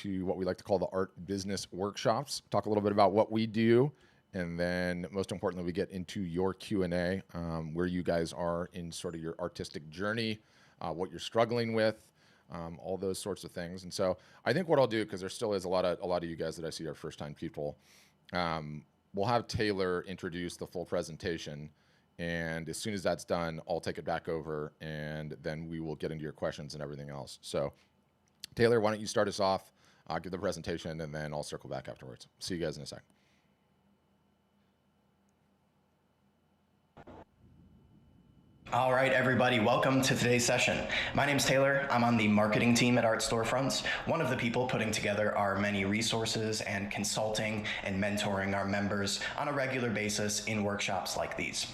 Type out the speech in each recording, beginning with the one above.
into what we like to call the art business workshops. Talk a little bit about what we do, and then most importantly, we get into your Q&A, where you guys are in sort of your artistic journey, what you're struggling with, all those sorts of things. And so I think what I'll do, because there still is a lot of you guys that I see are first-time people, we'll have Taylor introduce the full presentation. And as soon as that's done, I'll take it back over, and then we will get into your questions and everything else. So Taylor, why don't you start us off, give the presentation, and then I'll circle back afterwards. See you guys in a sec. All right, everybody, welcome to today's session. My name's Taylor. I'm on the marketing team at Art Storefronts, one of the people putting together our many resources and consulting and mentoring our members on a regular basis in workshops like these.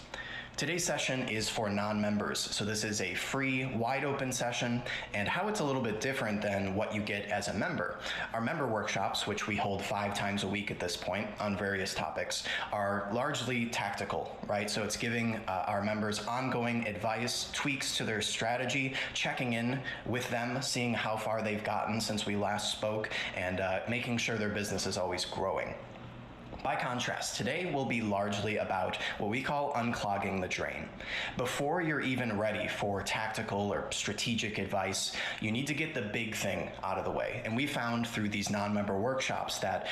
Today's session is for non-members, so this is a free, wide-open session, and how it's a little bit different than what you get as a member. Our member workshops, which we hold 5 times a week at this point on various topics, are largely tactical, right? So it's giving our members ongoing advice, tweaks to their strategy, checking in with them, seeing how far they've gotten since we last spoke, and making sure their business is always growing. By contrast, today will be largely about what we call unclogging the drain. Before you're even ready for tactical or strategic advice, you need to get the big thing out of the way. And we found through these non-member workshops that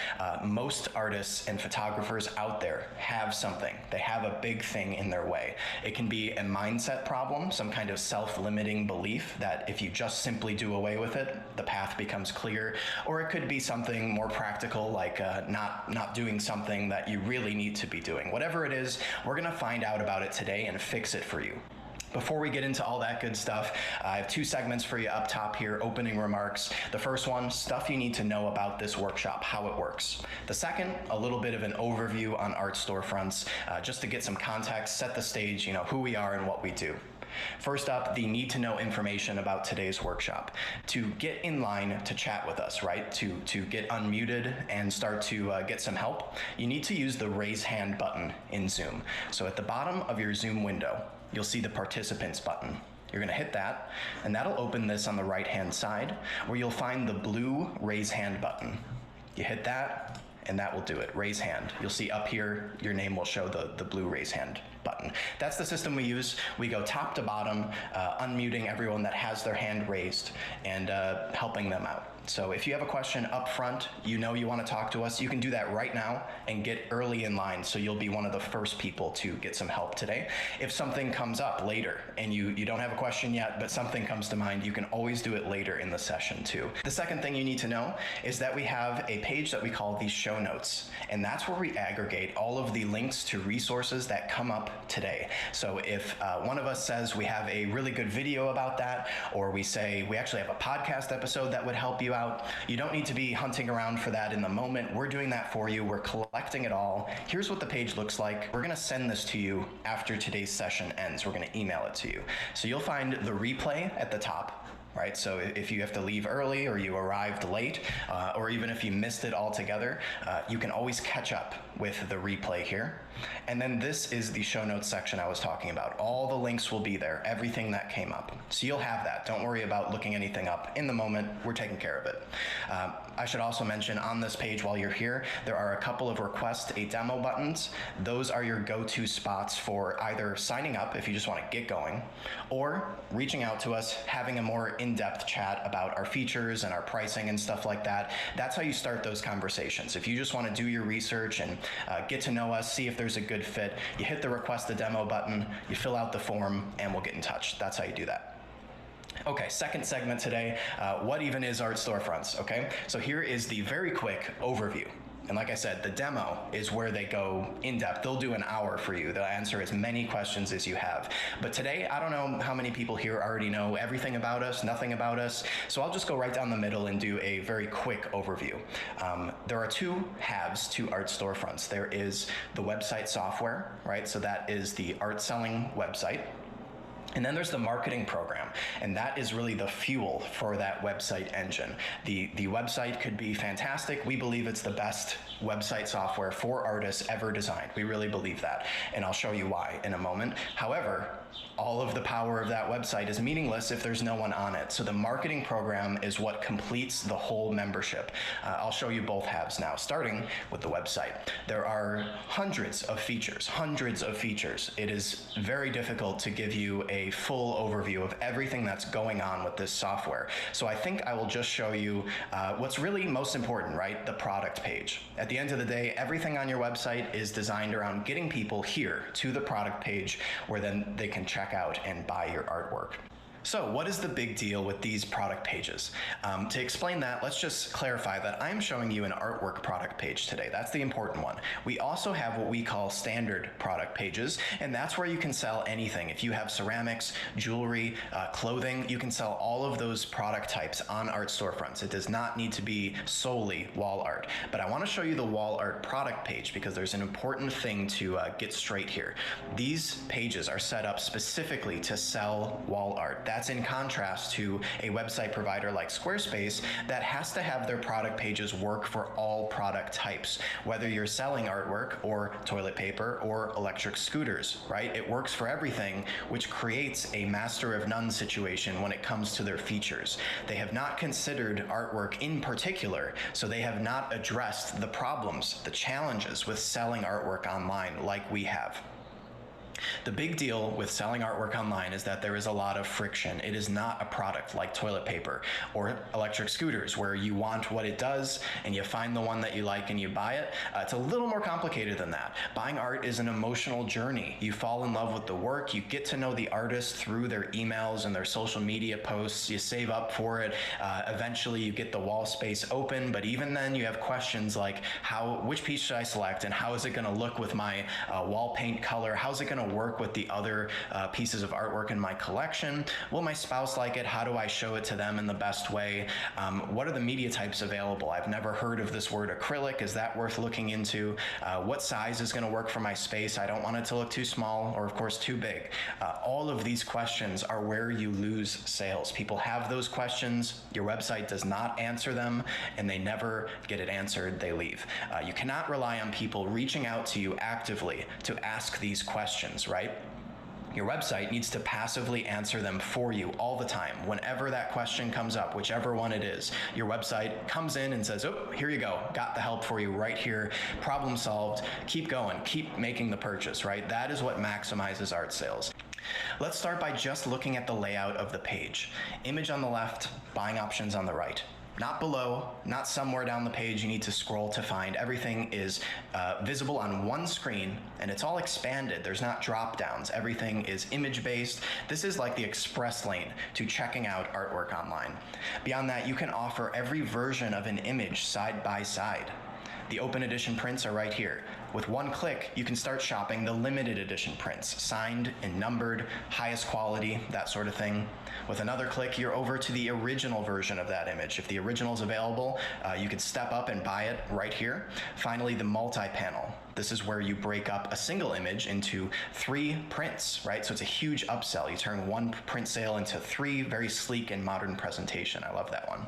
most artists and photographers out there have something. They have a big thing in their way. It can be a mindset problem, some kind of self-limiting belief that if you just simply do away with it, the path becomes clear. Or it could be something more practical, like not doing something that you really need to be doing. Whatever it is, we're gonna find out about it today and fix it for you. Before we get into all that good stuff, I have 2 segments for you up top here, opening remarks. The first one, stuff you need to know about this workshop, how it works. The second, a little bit of an overview on Art Storefronts, just to get some context, set the stage, you know, who we are and what we do. First up, the need to know information about today's workshop. To get in line to chat with us, right? To get unmuted and start to get some help, you need to use the raise hand button in Zoom. So at the bottom of your Zoom window, you'll see the participants button. You're gonna hit that, and that'll open this on the right-hand side, where you'll find the blue raise hand button. You hit that, and that will do it, raise hand. You'll see up here, your name will show the blue raise hand button. That's the system we use. We go top to bottom, unmuting everyone that has their hand raised and helping them out. So if you have a question up front, you know you want to talk to us, you can do that right now and get early in line, so you'll be one of the first people to get some help today. If something comes up later and you don't have a question yet, but something comes to mind, you can always do it later in the session too. The second thing you need to know is that we have a page that we call the show notes, and that's where we aggregate all of the links to resources that come up today. So if one of us says we have a really good video about that, or we say we actually have a podcast episode that would help you out, you don't need to be hunting around for that in the moment. We're doing that for you. We're collecting it all. Here's what the page looks like. We're gonna send this to you after today's session ends. We're gonna email it to you. So you'll find the replay at the top. Right? So if you have to leave early or you arrived late, or even if you missed it altogether, you can always catch up with the replay here. And then this is the show notes section I was talking about. All the links will be there, everything that came up. So you'll have that. Don't worry about looking anything up. In the moment, we're taking care of it. I should also mention on this page while you're here, there are a couple of request a demo buttons. Those are your go-to spots for either signing up if you just want to get going, or reaching out to us, having a more in-depth chat about our features and our pricing and stuff like that. That's how you start those conversations. If you just want to do your research and get to know us, see if there's a good fit, you hit the request a demo button, you fill out the form, and we'll get in touch. That's how you do that. Okay, second segment today, what even is Art Storefronts, okay? So here is the very quick overview. And like I said, the demo is where they go in depth. They'll do an hour for you. They'll answer as many questions as you have. But today, I don't know how many people here already know everything about us, nothing about us. So I'll just go right down the middle and do a very quick overview. There are 2 halves to Art Storefronts. There is the website software, right? So that is the art selling website. And then there's the marketing program, and that is really the fuel for that website engine. The website could be fantastic. We believe it's the best website software for artists ever designed. We really believe that, and I'll show you why in a moment. However, all of the power of that website is meaningless if there's no one on it. So the marketing program is what completes the whole membership. I'll show you both halves now, starting with the website. There are hundreds of features. It is very difficult to give you a full overview of everything that's going on with this software. So I think I will just show you what's really most important, right? The product page. At the end of the day, everything on your website is designed around getting people here to the product page where then they can check out and buy your artwork. So what is the big deal with these product pages? To explain that, let's just clarify that I'm showing you an artwork product page today. That's the important one. We also have what we call standard product pages, and that's where you can sell anything. If you have ceramics, jewelry, clothing, you can sell all of those product types on art storefronts. It does not need to be solely wall art. But I want to show you the wall art product page because there's an important thing to get straight here. These pages are set up specifically to sell wall art. That's in contrast to a website provider like Squarespace that has to have their product pages work for all product types, whether you're selling artwork or toilet paper or electric scooters, right? It works for everything, which creates a master of none situation when it comes to their features. They have not considered artwork in particular, so they have not addressed the problems, the challenges with selling artwork online like we have. The big deal with selling artwork online is that there is a lot of friction. It is not a product like toilet paper or electric scooters where you want what it does and you find the one that you like and you buy it. It's a little more complicated than that. Buying art is an emotional journey. You fall in love with the work, you get to know the artist through their emails and their social media posts, you save up for it, eventually you get the wall space open, but even then you have questions like which piece should I select and how is it going to look with my wall paint color, how's it going to work with the other pieces of artwork in my collection? Will my spouse like it? How do I show it to them in the best way? What are the media types available? I've never heard of this word acrylic. Is that worth looking into? What size is going to work for my space? I don't want it to look too small or of course too big. All of these questions are where you lose sales. People have those questions, your website does not answer them, and they never get it answered, they leave. You cannot rely on people reaching out to you actively to ask these questions, right? Your website needs to passively answer them for you all the time. Whenever that question comes up, whichever one it is, your website comes in and says, oh, here you go, got the help for you right here, problem solved, keep going, keep making the purchase, right? That is what maximizes art sales. Let's start by just looking at the layout of the page. Image on the left, buying options on the right. Not below, not somewhere down the page you need to scroll to find. Everything is visible on one screen and it's all expanded. There's not drop downs. Everything is image based. This is like the express lane to checking out artwork online. Beyond that, you can offer every version of an image side by side. The open edition prints are right here. With one click, you can start shopping the limited edition prints, signed and numbered, highest quality, that sort of thing. With another click, you're over to the original version of that image. If the original is available, you can step up and buy it right here. Finally, the multi-panel. This is where you break up a single image into 3 prints, right? So it's a huge upsell. You turn one print sale into 3, very sleek and modern presentation. I love that one.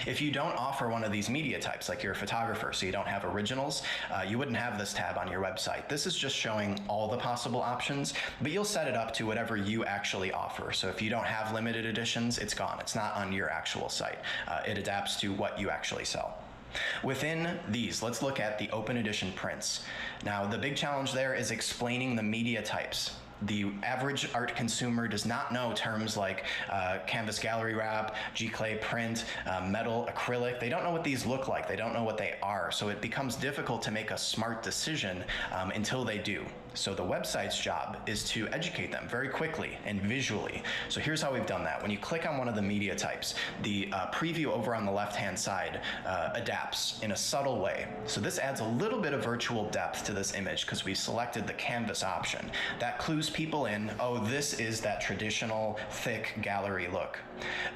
If you don't offer one of these media types, like you're a photographer, so you don't have originals, you wouldn't have this tab on your website. This is just showing all the possible options, but you'll set it up to whatever you actually offer. So if you don't have limited editions, it's gone. It's not on your actual site. It adapts to what you actually sell. Within these, let's look at the open edition prints. Now, the big challenge there is explaining the media types. The average art consumer does not know terms like canvas gallery wrap, G-clay print, metal, acrylic. They don't know what these look like. They don't know what they are. So it becomes difficult to make a smart decision until they do. So the website's job is to educate them very quickly and visually. So here's how we've done that. When you click on one of the media types, the preview over on the left-hand side adapts in a subtle way. So this adds a little bit of virtual depth to this image because we selected the canvas option. That clues people in, oh, this is that traditional thick gallery look.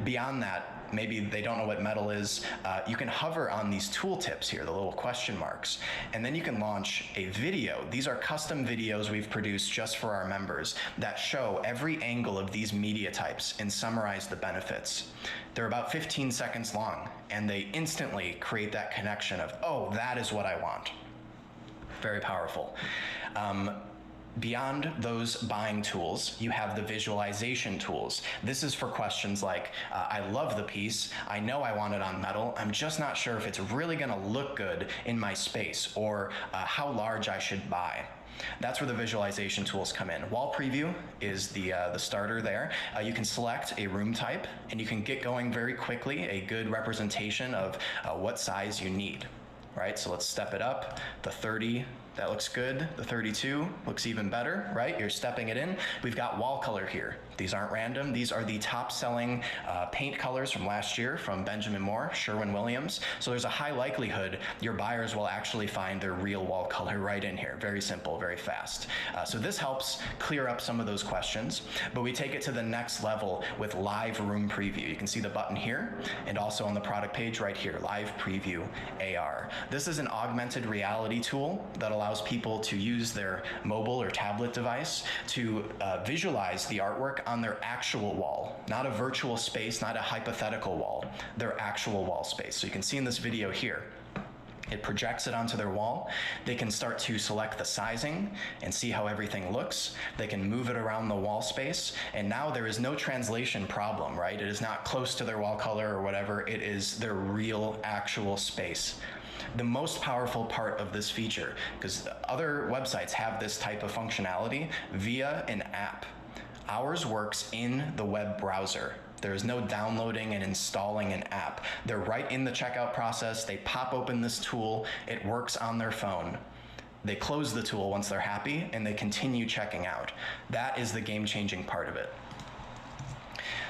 Beyond that, maybe they don't know what metal is, you can hover on these tooltips here, the little question marks, and then you can launch a video. These are custom videos we've produced just for our members that show every angle of these media types and summarize the benefits. They're about 15 seconds long, and they instantly create that connection of, oh, that is what I want. Very powerful. Beyond those buying tools, you have the visualization tools. This is for questions like, I love the piece, I know I want it on metal, I'm just not sure if it's really gonna look good in my space, or how large I should buy. That's where the visualization tools come in. Wall preview is the starter there. You can select a room type, and you can get going very quickly, a good representation of what size you need. Right, so let's step it up. The 30, that looks good. The 32 looks even better, right? You're stepping it in. We've got wall color here. These aren't random. These are the top selling paint colors from last year from Benjamin Moore, Sherwin-Williams. So there's a high likelihood your buyers will actually find their real wall color right in here. Very simple, very fast. So this helps clear up some of those questions, but we take it to the next level with live room preview. You can see the button here, and also on the product page right here, live preview AR. This is an augmented reality tool that allows people to use their mobile or tablet device to visualize the artwork on their actual wall, not a virtual space, not a hypothetical wall, their actual wall space. So you can see in this video here, it projects it onto their wall. They can start to select the sizing and see how everything looks. They can move it around the wall space, and now there is no translation problem, right? It is not close to their wall color or whatever. It is their real, actual space. The most powerful part of this feature, because other websites have this type of functionality via an app. Ours works in the web browser. There is no downloading and installing an app. They're right in the checkout process. They pop open this tool. It works on their phone. They close the tool once they're happy, and they continue checking out. That is the game-changing part of it.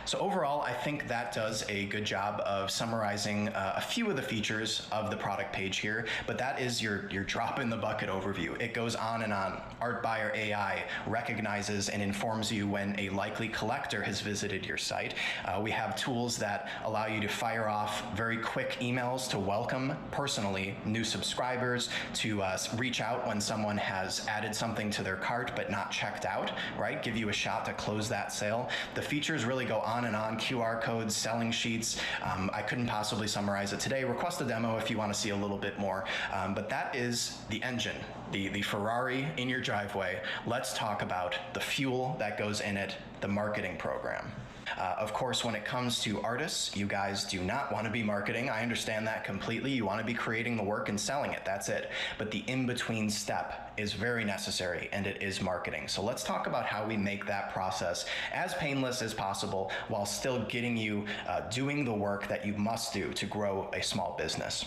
So overall, I think that does a good job of summarizing a few of the features of the product page here, but that is your drop in the bucket overview. It goes on and on. Art Buyer AI recognizes and informs you when a likely collector has visited your site. We have tools that allow you to fire off very quick emails to welcome personally new subscribers, to reach out when someone has added something to their cart but not checked out, right? Give you a shot to close that sale. The features really go on and on, QR codes, selling sheets. I couldn't possibly summarize it today. Request a demo if you want to see a little bit more. But that is the engine, the Ferrari in your driveway. Let's talk about the fuel that goes in it, the marketing program. Of course, when it comes to artists, you guys do not want to be marketing. I understand that completely. You want to be creating the work and selling it. That's it. But the in-between step is very necessary, and it is marketing. So let's talk about how we make that process as painless as possible while still getting you doing the work that you must do to grow a small business.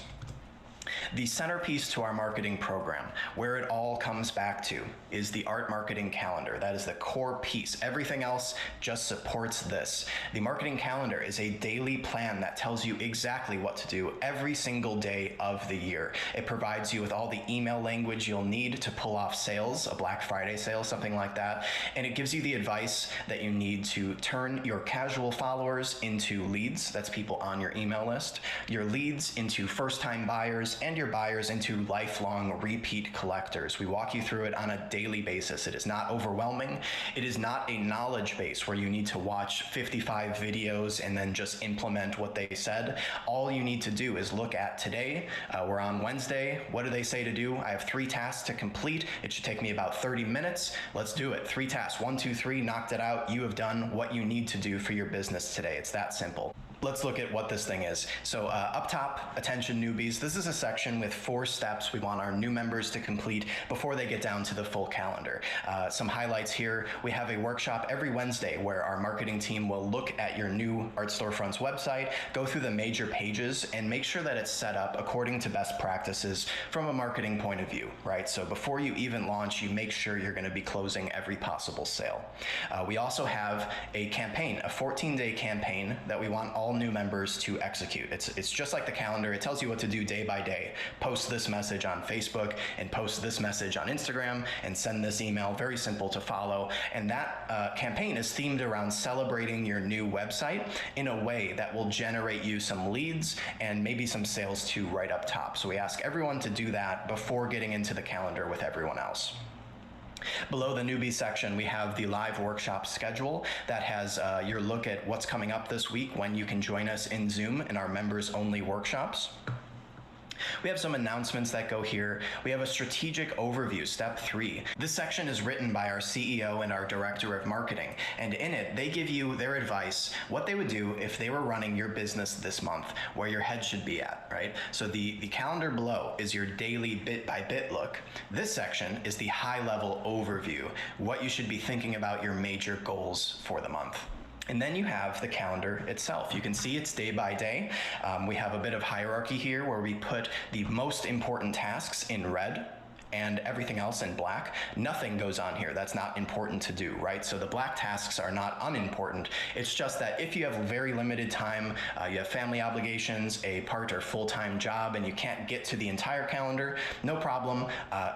The centerpiece to our marketing program, where it all comes back to, is the art marketing calendar. That is the core piece. Everything else just supports this. The marketing calendar is a daily plan that tells you exactly what to do every single day of the year. It provides you with all the email language you'll need to pull off sales, a Black Friday sale, something like that. And it gives you the advice that you need to turn your casual followers into leads. That's people on your email list. Your leads into first-time buyers, and your buyers into lifelong repeat collectors. We walk you through it on a daily basis. It is not overwhelming. It is not a knowledge base where you need to watch 55 videos and then just implement what they said. All you need to do is look at today. We're on Wednesday. What do they say to do? I have 3 tasks to complete. It should take me about 30 minutes. Let's do it. 3 tasks. 1, 2, 3, knocked it out. You have done what you need to do for your business today. It's that simple. Let's look at what this thing is. So up top, attention newbies. This is a section with 4 steps we want our new members to complete before they get down to the full calendar. Some highlights here. We have a workshop every Wednesday where our marketing team will look at your new Art Storefronts website, go through the major pages, and make sure that it's set up according to best practices from a marketing point of view, right? So before you even launch, you make sure you're going to be closing every possible sale. We also have a campaign, a 14-day campaign that we want all new members to execute. It's just like the calendar. It tells you what to do day by day. Post this message on Facebook and post this message on Instagram and send this email. Very simple to follow. And that campaign is themed around celebrating your new website in a way that will generate you some leads and maybe some sales too right up top. So we ask everyone to do that before getting into the calendar with everyone else. Below the newbie section, we have the live workshop schedule that has your look at what's coming up this week, when you can join us in Zoom in our members only workshops. We have some announcements that go here. We have a strategic overview, step 3. This section is written by our CEO and our director of marketing, and in it, they give you their advice, what they would do if they were running your business this month, where your head should be at, right? So the calendar below is your daily bit-by-bit look. This section is the high-level overview, what you should be thinking about your major goals for the month. And then you have the calendar itself. You can see it's day by day. We have a bit of hierarchy here where we put the most important tasks in red and everything else in black. Nothing goes on here that's not important to do, right? So the black tasks are not unimportant. It's just that if you have very limited time, you have family obligations, a part or full-time job, and you can't get to the entire calendar, no problem.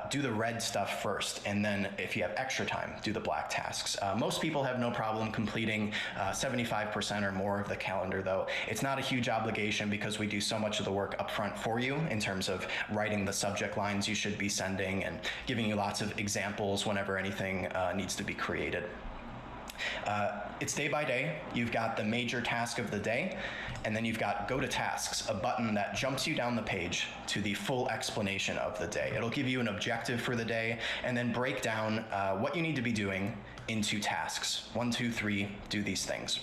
Do the red stuff first, and then if you have extra time, do the black tasks. Most people have no problem completing 75% or more of the calendar, though. It's not a huge obligation because we do so much of the work up front for you in terms of writing the subject lines you should be sending and giving you lots of examples whenever anything needs to be created. It's day by day. You've got the major task of the day, and then you've got Go to Tasks, a button that jumps you down the page to the full explanation of the day. It'll give you an objective for the day and then break down what you need to be doing into tasks. 1, 2, 3, do these things.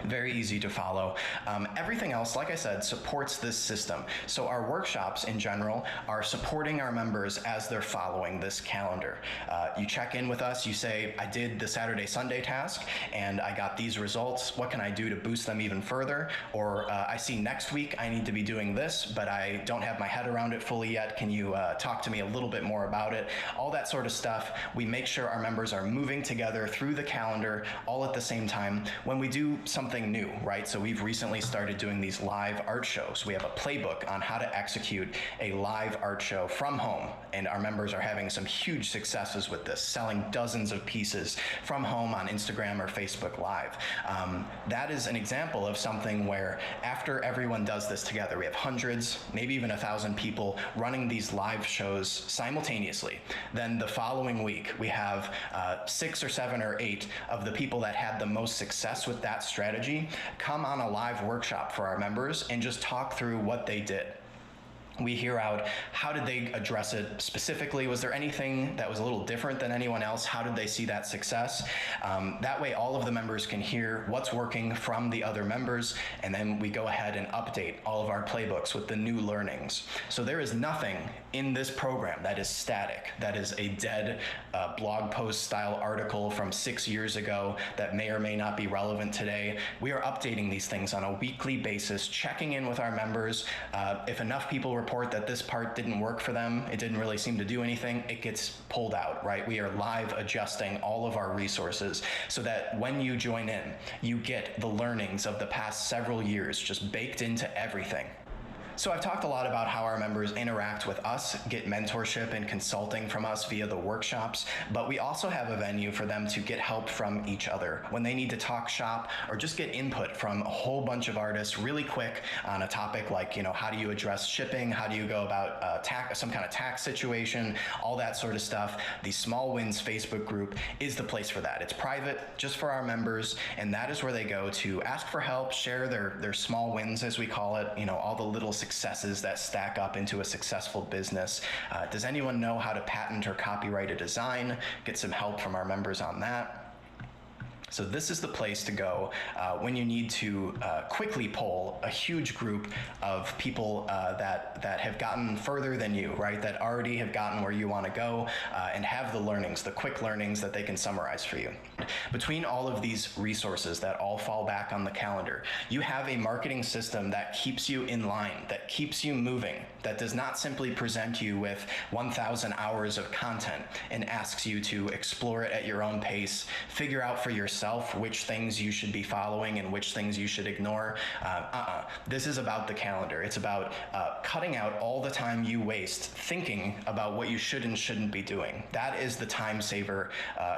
Very easy to follow. Everything else, like I said, supports this system. So our workshops in general are supporting our members as they're following this calendar. You check in with us, you say, I did the Saturday, Sunday task, and I got these results. What can I do to boost them even further? Or I see next week I need to be doing this, but I don't have my head around it fully yet. Can you talk to me a little bit more about it? All that sort of stuff. We make sure our members are moving together through the calendar all at the same time. When we do something new, right? So we've recently started doing these live art shows. We have a playbook on how to execute a live art show from home, and our members are having some huge successes with this, selling dozens of pieces from home on Instagram or Facebook Live. That is an example of something where after everyone does this together, we have hundreds, maybe even 1,000 people running these live shows simultaneously. Then the following week, we have 6 or 7 or 8 of the people that had the most success with that strategy come on a live workshop for our members and just talk through what they did. We hear out, how did they address it specifically? Was there anything that was a little different than anyone else? How did they see that success? That way all of the members can hear what's working from the other members, and then we go ahead and update all of our playbooks with the new learnings. So there is nothing in this program that is static, that is a dead blog post style article from 6 years ago that may or may not be relevant today. We are updating these things on a weekly basis, checking in with our members. If enough people report that this part didn't work for them, it didn't really seem to do anything, it gets pulled out, right? We are live adjusting all of our resources so that when you join in, you get the learnings of the past several years just baked into everything. So I've talked a lot about how our members interact with us, get mentorship and consulting from us via the workshops, but we also have a venue for them to get help from each other when they need to talk shop or just get input from a whole bunch of artists really quick on a topic like, how do you address shipping? How do you go about some kind of tax situation? All that sort of stuff. The Small Wins Facebook group is the place for that. It's private, just for our members, and that is where they go to ask for help, share their small wins, as we call it, all the little successes that stack up into a successful business. Does anyone know how to patent or copyright a design? Get some help from our members on that. So this is the place to go when you need to quickly poll a huge group of people that have gotten further than you, right? That already have gotten where you want to go and have the learnings, the quick learnings that they can summarize for you. Between all of these resources that all fall back on the calendar, you have a marketing system that keeps you in line, that keeps you moving, that does not simply present you with 1,000 hours of content and asks you to explore it at your own pace, figure out for yourself which things you should be following and which things you should ignore. This is about the calendar. It's about cutting out all the time you waste thinking about what you should and shouldn't be doing. That is the time saver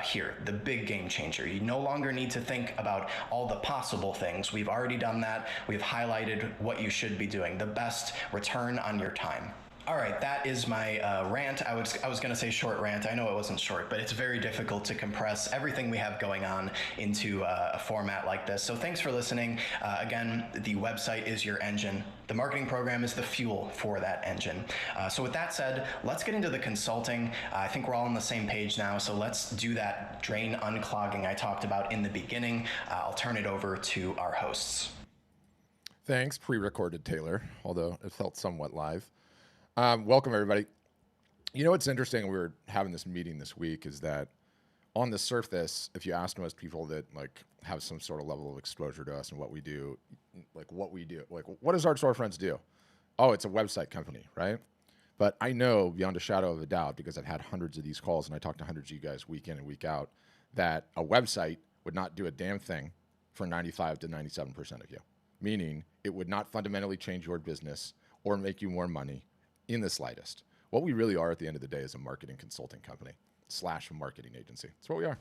here, the big game changer. You no longer need to think about all the possible things. We've already done that. We've highlighted what you should be doing, the best return on your time. All right, that is my rant. I was going to say short rant. I know it wasn't short, but it's very difficult to compress everything we have going on into a format like this. So thanks for listening. Again, the website is your engine. The The marketing program is the fuel for that engine. So with that said, let's get into the consulting. I think we're all on the same page now, so let's do that drain unclogging I talked about in the beginning. I'll turn it over to our hosts. Thanks, pre-recorded Taylor, although it felt somewhat live. Welcome, everybody. You know what's interesting? We were having this meeting this week is that on the surface, if you ask most people that like have some sort of level of exposure to us and what we do, like what does Art Storefronts do? Oh, it's a website company, right? But I know beyond a shadow of a doubt, because I've had hundreds of these calls and I talk to hundreds of you guys week in and week out, that a website would not do a damn thing for 95 to 97% of you. Meaning it would not fundamentally change your business or make you more money in the slightest. What we really are at the end of the day is a marketing consulting company / marketing agency. That's what we are.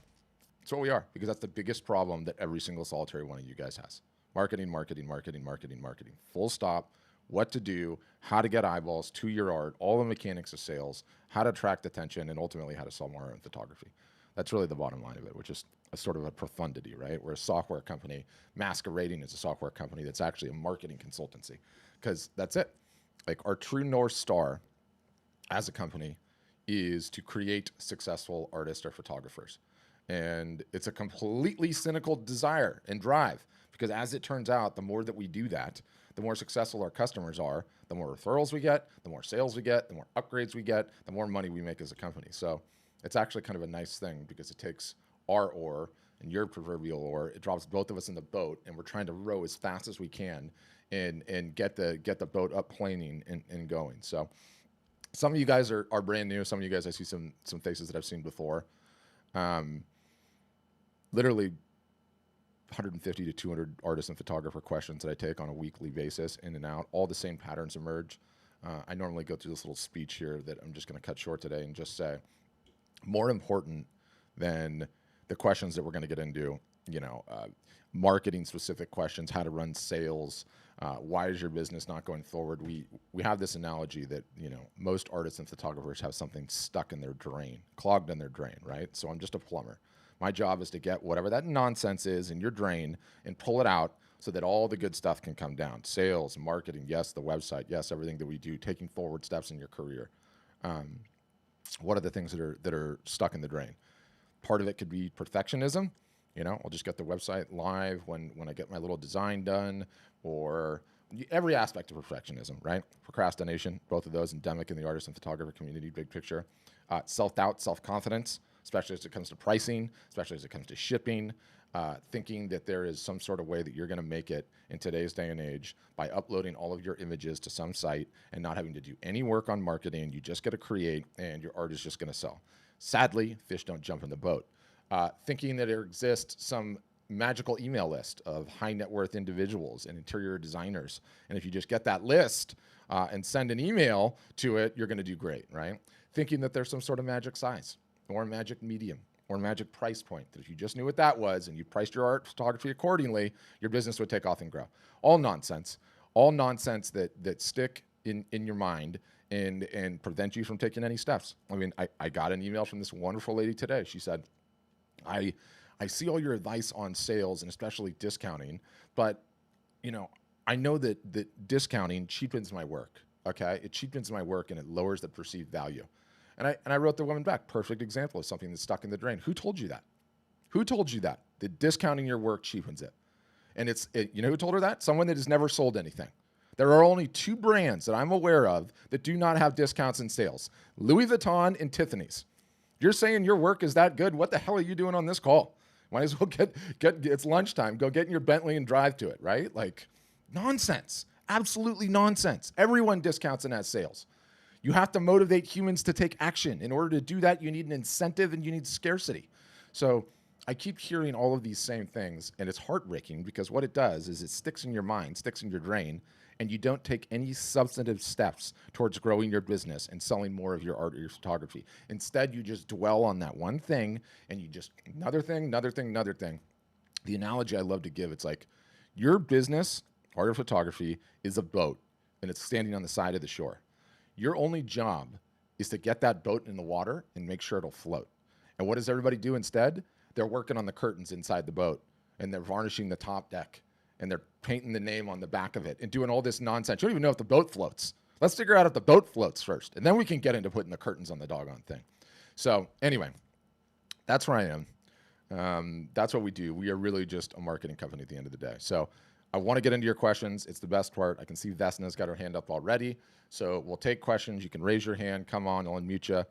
That's what we are, because that's the biggest problem that every single solitary one of you guys has. Marketing, marketing, marketing, marketing, marketing. Full stop. What to do, how to get eyeballs to your art, all the mechanics of sales, how to attract attention, and ultimately how to sell more in photography. That's really the bottom line of it, which is a sort of a profundity, right? We're a software company masquerading as a software company that's actually a marketing consultancy, because that's it. Like our true North Star as a company is to create successful artists or photographers. And it's a completely cynical desire and drive, because as it turns out, the more that we do that, the more successful our customers are, the more referrals we get, the more sales we get, the more upgrades we get, the more money we make as a company. So it's actually kind of a nice thing, because it takes our oar and your proverbial oar, it drops both of us in the boat, and we're trying to row as fast as we can and get the boat up planing and going. So some of you guys are brand new. Some of you guys, I see some faces that I've seen before. Literally 150 to 200 artist and photographer questions that I take on a weekly basis, in and out. All the same patterns emerge. I normally go through this little speech here that I'm just going to cut short today and just say, more important than the questions that we're going to get into, marketing specific questions, how to run sales, why is your business not going forward? We have this analogy that, most artists and photographers have something stuck in their drain, clogged in their drain, right? So I'm just a plumber. My job is to get whatever that nonsense is in your drain and pull it out so that all the good stuff can come down. Sales, marketing, yes, the website, yes, everything that we do, taking forward steps in your career. What are the things that are stuck in the drain? Part of it could be perfectionism. I'll just get the website live when I get my little design done, or every aspect of perfectionism, right? Procrastination, both of those endemic in the artist and photographer community, big picture. Self-doubt, self-confidence, especially as it comes to pricing, especially as it comes to shipping, thinking that there is some sort of way that you're going to make it in today's day and age by uploading all of your images to some site and not having to do any work on marketing. You just get to create and your art is just going to sell. Sadly, fish don't jump in the boat. Thinking that there exists some magical email list of high net worth individuals and interior designers. And if you just get that list and send an email to it, you're going to do great, right? Thinking that there's some sort of magic size or magic medium or magic price point, that if you just knew what that was and you priced your art photography accordingly, your business would take off and grow. All nonsense that stick in your mind and prevent you from taking any steps. I mean, I got an email from this wonderful lady today. She said, I see all your advice on sales and especially discounting, but I know that discounting cheapens my work. Okay, it cheapens my work and it lowers the perceived value. And I wrote the woman back, perfect example of something that's stuck in the drain. Who told you that? Who told you that? That discounting your work cheapens it? And who told her that? Someone that has never sold anything. There are only two brands that I'm aware of that do not have discounts in sales: Louis Vuitton and Tiffany's. You're saying your work is that good? What the hell are you doing on this call? Might as well get it's lunchtime. Go get in your Bentley and drive to it, right? Like, nonsense. Absolutely nonsense. Everyone discounts and has sales. You have to motivate humans to take action. In order to do that, you need an incentive and you need scarcity. So I keep hearing all of these same things, and it's heartbreaking, because what it does is it sticks in your mind, sticks in your brain, and you don't take any substantive steps towards growing your business and selling more of your art or your photography. Instead, you just dwell on that one thing, and you just another thing. The analogy I love to give, it's like your business, art or photography, is a boat, and it's standing on the side of the shore. Your only job is to get that boat in the water and make sure it'll float. And what does everybody do instead? They're working on the curtains inside the boat, and they're varnishing the top deck, and they're painting the name on the back of it and doing all this nonsense. You don't even know if the boat floats. Let's figure out if the boat floats first, and then we can get into putting the curtains on the doggone thing. So anyway, that's where I am. That's what we do. We are really just a marketing company at the end of the day. So I want to get into your questions. It's the best part. I can see Vesna's got her hand up already. So we'll take questions. You can raise your hand. Come on, I'll unmute you.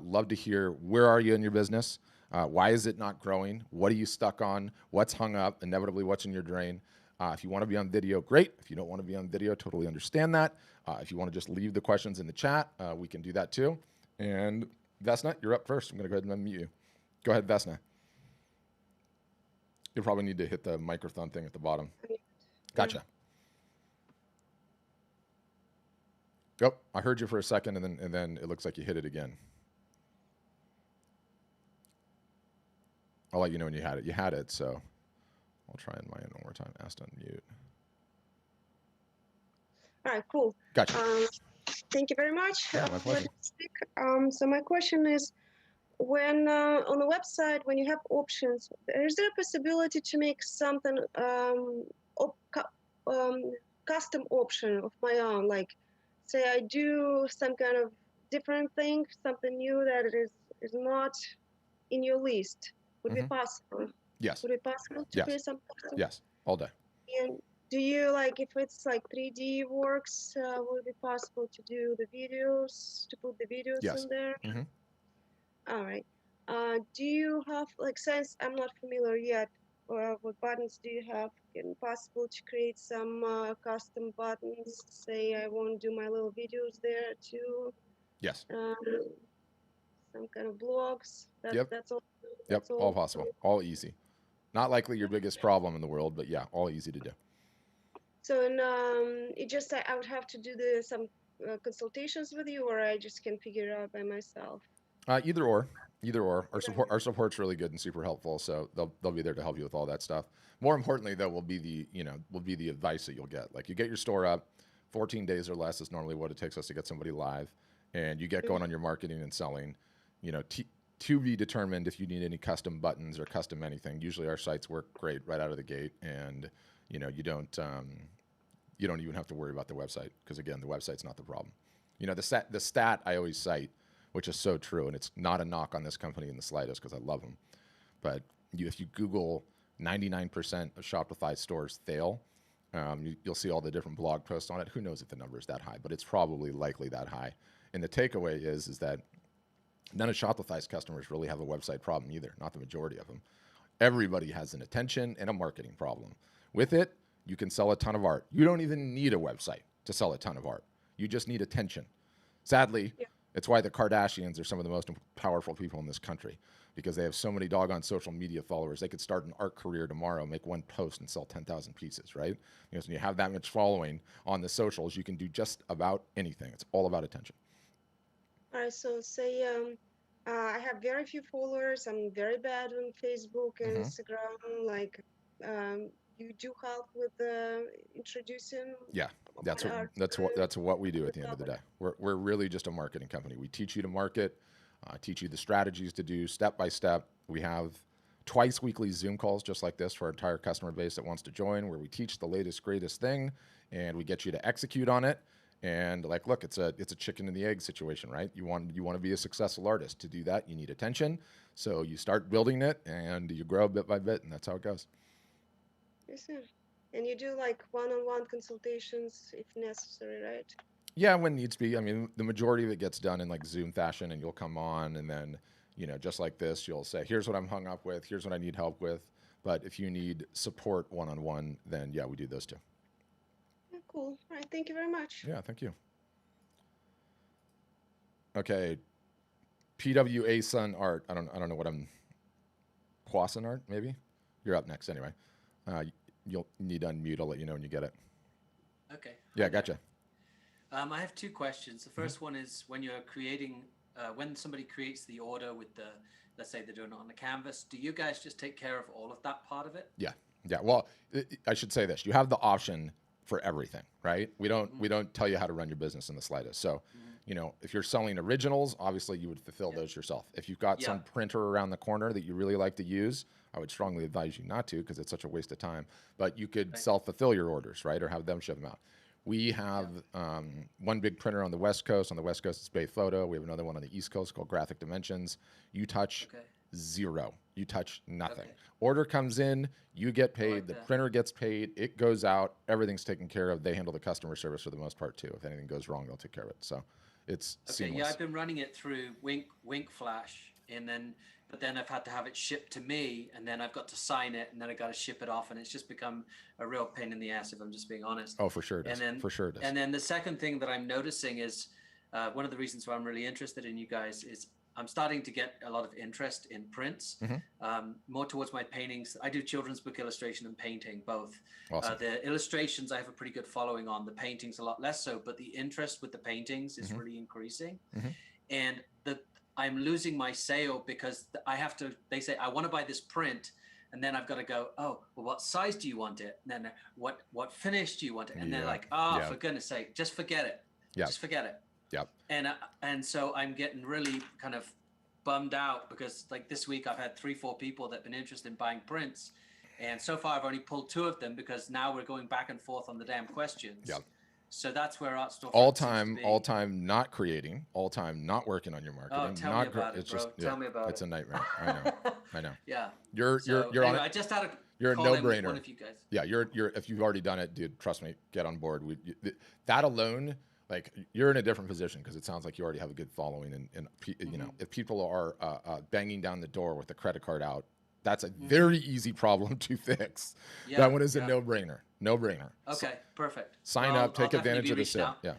Love to hear, where are you in your business? Why is it not growing? What are you stuck on? What's hung up? Inevitably, what's in your drain? If you want to be on video, great. If you don't want to be on video, totally understand that. If you want to just leave the questions in the chat, we can do that too. And Vesna, you're up first. I'm going to go ahead and unmute you. Go ahead, Vesna. You'll probably need to hit the microphone thing at the bottom. Gotcha. Yep, I heard you for a second, and then it looks like you hit it again. I'll let you know when you had it. You had it, so I'll try on my end one more time. Ask to unmute. All right, cool. Gotcha. Thank you very much. Yeah, my pleasure. So my question is, when on the website, when you have options, is there a possibility to make something custom option of my own? Like, say I do some kind of different thing, something new that is not in your list. Would it be possible? Yes. Would it be possible to create some custom? Yes, all day. And do you, like, if it's like 3D works, would it be possible to do the videos, to put the videos in there? All right. Do you have, like, since I'm not familiar yet, what buttons do you have? Is it possible to create some custom buttons? Say I want to do my little videos there too. Yes. Some kind of blogs. That's all. Yep, all possible, all easy. Not likely your biggest problem in the world, but yeah, all easy to do. So, it just, I would have to do some consultations with you, or I just can figure it out by myself. Either or. Our support's really good and super helpful, so they'll be there to help you with all that stuff. More importantly, though, will be the advice that you'll get. Like, you get your store up, 14 days or less is normally what it takes us to get somebody live, and you get going on your marketing and selling. To be determined if you need any custom buttons or custom anything. Usually our sites work great right out of the gate, and you don't even have to worry about the website, because again, the website's not the problem. The stat I always cite, which is so true, and it's not a knock on this company in the slightest, because I love them, but if you Google 99% of Shopify stores fail, you'll see all the different blog posts on it. Who knows if the number is that high, but it's probably likely that high. And the takeaway is that none of Shopify's customers really have a website problem either, not the majority of them. Everybody has an attention and a marketing problem. With it, you can sell a ton of art. You don't even need a website to sell a ton of art. You just need attention. Sadly, it's why the Kardashians are some of the most powerful people in this country, because they have so many doggone social media followers. They could start an art career tomorrow, make one post, and sell 10,000 pieces, right? Because when you have that much following on the socials, you can do just about anything. It's all about attention. All right, so say I have very few followers. I'm very bad on Facebook and Instagram. Like, you do help with introducing. Yeah, that's what we do at the end of the day. We're really just a marketing company. We teach you to market, teach you the strategies to do step by step. We have twice weekly Zoom calls just like this for our entire customer base that wants to join, where we teach the latest, greatest thing, and we get you to execute on it. And like, look, it's a chicken and the egg situation, right? You want to be a successful artist. To do that, you need attention. So you start building it, and you grow bit by bit, and that's how it goes. Yes, sir. And you do like one-on-one consultations if necessary, right? Yeah, when needs be. I mean, the majority of it gets done in like Zoom fashion, and you'll come on, and then just like this, you'll say, "Here's what I'm hung up with. Here's what I need help with." But if you need support one-on-one, then yeah, we do those too. Cool. All right. Thank you very much. Yeah, thank you. Okay. PWA Sun Art. I don't know what I'm. Quasan Art, maybe? You're up next anyway. You'll need to unmute. I'll let you know when you get it. Okay. Yeah, gotcha. I have two questions. The first one is, when you're creating, when somebody creates the order with let's say they're doing it on the canvas, do you guys just take care of all of that part of it? Yeah. Well, I should say this. You have the option for everything, right? We don't tell you how to run your business in the slightest. So, you know, if you're selling originals, obviously you would fulfill those yourself. If you've got some printer around the corner that you really like to use, I would strongly advise you not to, because it's such a waste of time. But you could self-fulfill your orders, right? Or have them ship them out. We have one big printer on the West Coast. On the West Coast, it's Bay Photo. We have another one on the East Coast called Graphic Dimensions. You touch zero. You touch nothing. Order comes in, you get paid, the printer gets paid, it goes out, everything's taken care of. They handle the customer service for the most part too. If anything goes wrong, they'll take care of it. So it's seamless. Yeah, I've been running it through Wink Flash, but then I've had to have it shipped to me, and then I've got to sign it, and then I got to ship it off, and it's just become a real pain in the ass, if I'm just being honest. Oh, for sure it is. For sure it is. And then the second thing that I'm noticing is one of the reasons why I'm really interested in you guys is I'm starting to get a lot of interest in prints, more towards my paintings. I do children's book illustration and painting, both. Awesome. The illustrations I have a pretty good following on. The paintings a lot less so, but the interest with the paintings is really increasing. And I'm losing my sale because they say, I want to buy this print. And then I've got to go, oh, well, what size do you want it? And then what finish do you want it? And they're like, for goodness sake, just forget it. Just forget it. Yep. And so I'm getting really kind of bummed out because like this week I've had 3-4 people that have been interested in buying prints, and so far I've only pulled 2 of them because now we're going back and forth on the damn questions. Yep. So that's where Art Store all time not creating, all time not working on your marketing. Oh, tell me about it, bro. Tell me about it. It's a nightmare. I know. Yeah. You're on it. I just had You're a no-brainer. One of you guys. Yeah, you're if you've already done it, dude, trust me, get on board. That alone, like, you're in a different position because it sounds like you already have a good following, and you know, if people are banging down the door with a credit card out, that's a very easy problem to fix. Yeah, that one is a no-brainer. No-brainer. Okay, perfect. Sign up, take advantage of the sale. Yeah.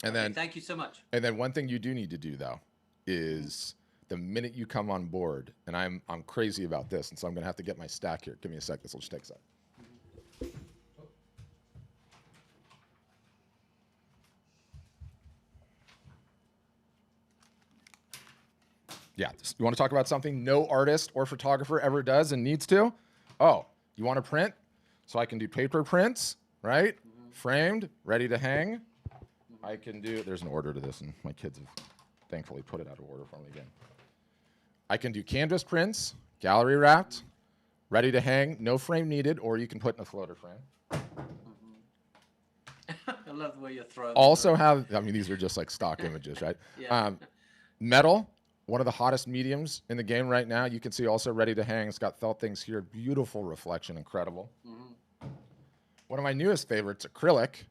And then thank you so much. And then one thing you do need to do though is the minute you come on board, and I'm crazy about this, and so I'm gonna have to get my stack here. Give me a sec. This will just take a sec. Yeah, you want to talk about something no artist or photographer ever does and needs to? Oh, you want to print? So I can do paper prints, right? Framed, ready to hang. I can do, there's an order to this, and my kids have thankfully put it out of order for me again. I can do canvas prints, gallery wrapped, ready to hang, no frame needed, or you can put in a floater frame. I love the way you throw. Also have, I mean, these are just like stock images, right? Yeah. Metal. One of the hottest mediums in the game right now. You can see also ready to hang. It's got felt things here. Beautiful reflection, incredible. One of my newest favorites, acrylic.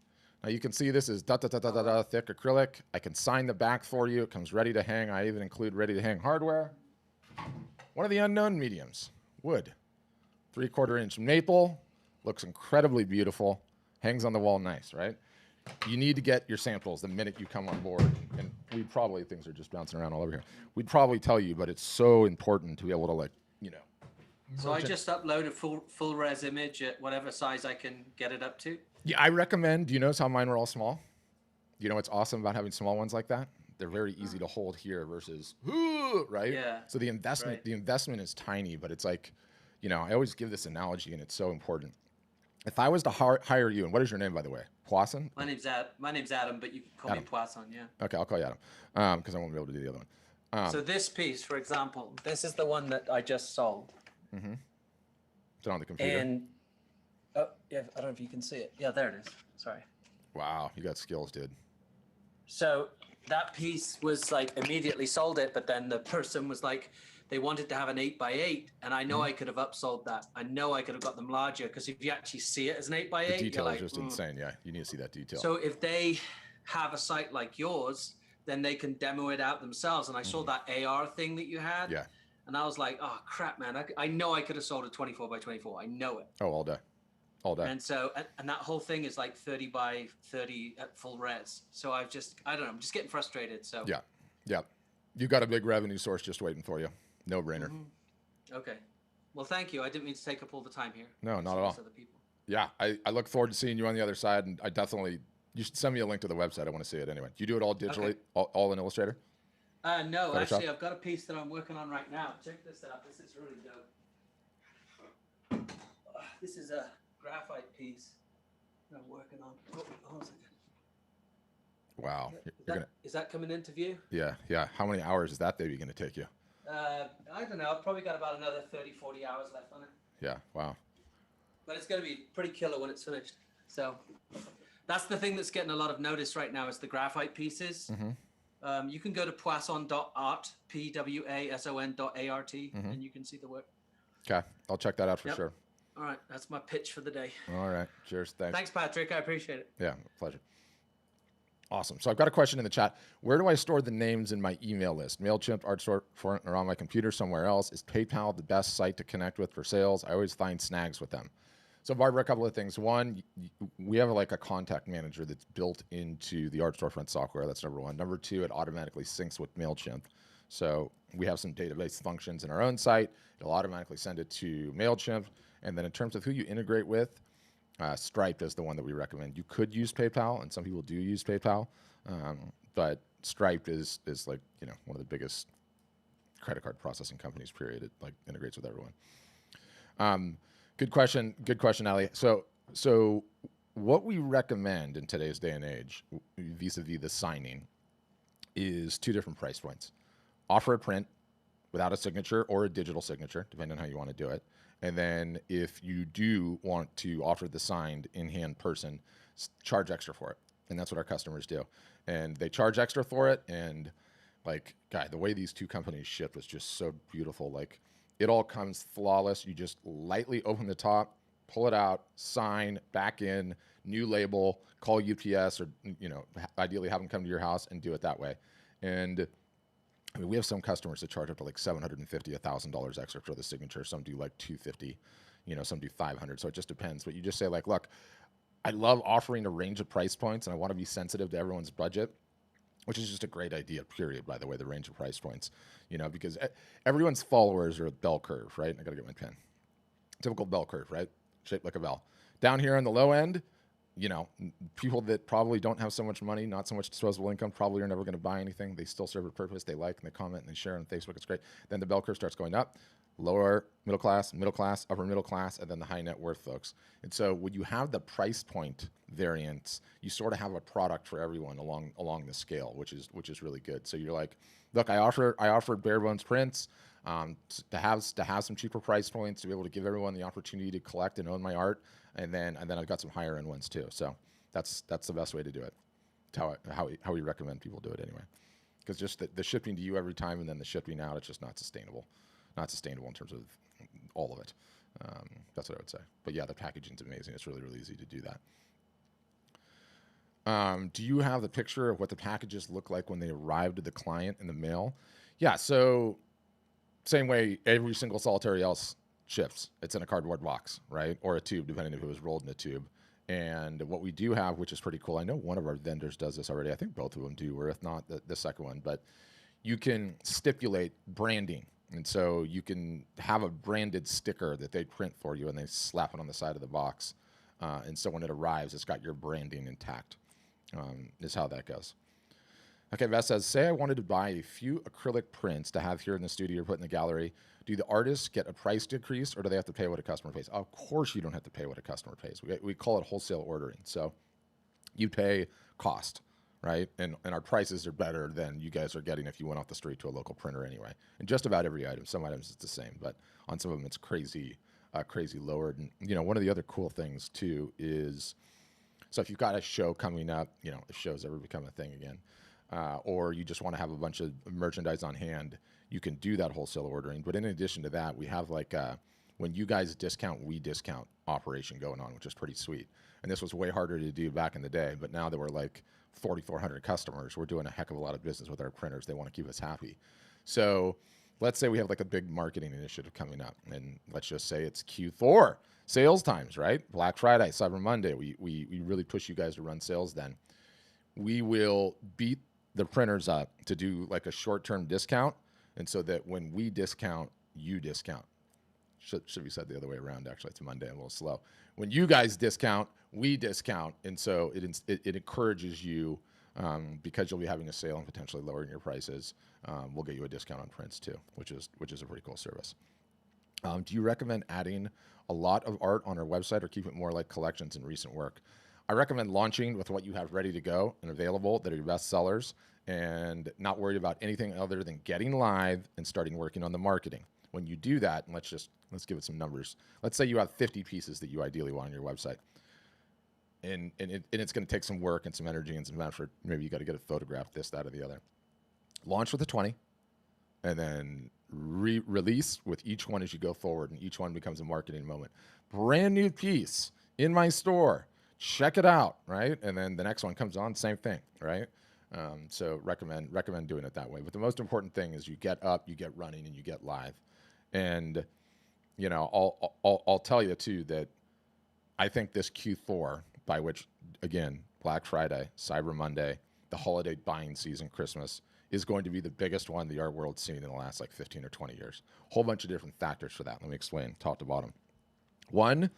Now you can see this is thick acrylic. I can sign the back for you. It comes ready to hang. I even include ready to hang hardware. One of the unknown mediums, wood. 3/4 inch maple. Looks incredibly beautiful. Hangs on the wall nice, right? You need to get your samples the minute you come on board. And we'd probably, things are just bouncing around all over here. We'd probably tell you, but it's so important to be able to, like, you know. So I just upload a full res image at whatever size I can get it up to? Yeah, I recommend, do you notice how mine were all small? You know what's awesome about having small ones like that? They're very easy to hold here versus, right? Yeah. So the investment is tiny, but it's like, you know, I always give this analogy, and it's so important. If I was to hire you, and what is your name, by the way? Poisson? My name's Adam, but you can call me Poisson, yeah. Okay, I'll call you Adam, because I won't be able to do the other one. So this piece, for example, this is the one that I just sold. Is it on the computer? And, oh, yeah, I don't know if you can see it. Yeah, there it is. Sorry. Wow, you got skills, dude. So that piece was like immediately sold it, but then the person was like, they wanted to have an 8x8, and I know I could have upsold that. I know I could have got them larger, because if you actually see it as an 8x8, the detail you're is like, just insane. Yeah, you need to see that detail. So if they have a site like yours, then they can demo it out themselves. And I saw that AR thing that you had. Yeah. And I was like, oh crap, man! I know I could have sold a 24x24. I know it. Oh, all day, all day. And so, and that whole thing is like 30x30 at full res. So I don't know. I'm just getting frustrated. So yeah. You got a big revenue source just waiting for you. No brainer. Okay. Well, thank you. I didn't mean to take up all the time here. No, not at all. Other people. Yeah, I look forward to seeing you on the other side, and you should send me a link to the website. I want to see it anyway. Do you do it all digitally, all in Illustrator? No, Photoshop? actually, I've got a piece that I'm working on right now. Check this out. This is really dope. This is a graphite piece. I'm working on. Oh, hold on a second. Wow. Is that coming into view? Yeah. How many hours is that baby going to take you? I don't know. I've probably got about another 30, 40 hours left on it. Yeah. Wow. But it's going to be pretty killer when it's finished. So that's the thing that's getting a lot of notice right now is the graphite pieces. Mm-hmm. You can go to poisson.art, PWASON.ART, and you can see the work. Okay. I'll check that out for sure. All right. That's my pitch for the day. All right. Cheers. Thanks. Thanks, Patrick. I appreciate it. Yeah. Pleasure. Awesome. So I've got a question in the chat. Where do I store the names in my email list? MailChimp, ArtStore, or on my computer somewhere else? Is PayPal the best site to connect with for sales? I always find snags with them. So Barbara, a couple of things. One, we have like a contact manager that's built into the Art Storefront software. That's number one. Number two, it automatically syncs with MailChimp. So we have some database functions in our own site. It'll automatically send it to MailChimp. And then in terms of who you integrate with, Stripe is the one that we recommend. You could use PayPal, and some people do use PayPal, but Stripe is like, you know, one of the biggest credit card processing companies, period. It like integrates with everyone. Good question, Ali. So what we recommend in today's day and age, vis-a-vis the signing, is two different price points. Offer a print without a signature or a digital signature, depending on how you want to do it. And then if you do want to offer the signed in-hand person, charge extra for it. And that's what our customers do. And they charge extra for it. And like, guy, the way these two companies ship is just so beautiful. Like, it all comes flawless. You just lightly open the top, pull it out, sign, back in, new label, call UPS, or, you know, ideally have them come to your house and do it that way. And I mean, we have some customers that charge up to like $750, $1,000 extra for the signature. Some do like $250, you know, some do $500. So it just depends. But you just say like, look, I love offering a range of price points, and I want to be sensitive to everyone's budget, which is just a great idea, period, by the way, the range of price points, you know, because everyone's followers are a bell curve, right? I got to get my pen. Typical bell curve, right? Shaped like a bell. Down here on the low end, you know, people that probably don't have so much money, not so much disposable income, probably are never going to buy anything. They still serve a purpose. They like and they comment and they share on Facebook. It's great. Then the bell curve starts going up. Lower middle class, upper middle class, and then the high net worth folks. And so when you have the price point variance, you sort of have a product for everyone along the scale, which is really good. So you're like, look, I offer bare bones prints to have some cheaper price points, to be able to give everyone the opportunity to collect and own my art, and then I've got some higher end ones too. So that's the best way to do it. It's how we recommend people do it anyway. Because just the shipping to you every time and then the shipping out, it's just not sustainable. Not sustainable in terms of all of it. That's what I would say. But yeah, the packaging's amazing. It's really, really easy to do that. Do you have the picture of what the packages look like when they arrive to the client in the mail? Yeah, so same way every single solitary else ships. It's in a cardboard box, right? Or a tube, depending if it was rolled in a tube. And what we do have, which is pretty cool, I know one of our vendors does this already. I think both of them do, or if not, the second one. But you can stipulate branding. And so you can have a branded sticker that they print for you and they slap it on the side of the box. And so when it arrives, it's got your branding intact, is how that goes. Okay, Vess says, say I wanted to buy a few acrylic prints to have here in the studio or put in the gallery. Do the artists get a price decrease or do they have to pay what a customer pays? Of course you don't have to pay what a customer pays. We call it wholesale ordering. So you pay cost. Right? And our prices are better than you guys are getting if you went off the street to a local printer anyway. And just about every item, some items it's the same, but on some of them it's crazy lowered. And, you know, one of the other cool things too is, so if you've got a show coming up, you know, if shows ever become a thing again, or you just want to have a bunch of merchandise on hand, you can do that wholesale ordering. But in addition to that, we have like when you guys discount, we discount operation going on, which is pretty sweet. And this was way harder to do back in the day, but now that we're like 4,400 customers, we're doing a heck of a lot of business with our printers. They want to keep us happy. So let's say we have like a big marketing initiative coming up, and let's just say it's Q4 sales times, right? Black Friday, Cyber Monday. We really push you guys to run sales then. We will beat the printers up to do like a short-term discount, and so that when we discount, you discount. Should be said the other way around, actually. It's Monday, I'm a little slow. When you guys discount, we discount. And so it encourages you, because you'll be having a sale and potentially lowering your prices. We'll get you a discount on prints too, which is a pretty cool service. Do you recommend adding a lot of art on our website or keep it more like collections and recent work? I recommend launching with what you have ready to go and available that are your best sellers, and not worried about anything other than getting live and starting working on the marketing. When you do that, and let's give it some numbers. Let's say you have 50 pieces that you ideally want on your website. And it's going to take some work and some energy and some effort. Maybe you got to get a photograph, this, that, or the other. Launch with the 20, and then release with each one as you go forward, and each one becomes a marketing moment. Brand new piece in my store. Check it out, right? And then the next one comes on, same thing, right? So recommend doing it that way. But the most important thing is you get up, you get running, and you get live. And you know, I'll tell you too that I think this Q4, by which, again, Black Friday, Cyber Monday, the holiday buying season, Christmas, is going to be the biggest one the art world's seen in the last like 15 or 20 years. Whole bunch of different factors for that. Let me explain top to bottom. One,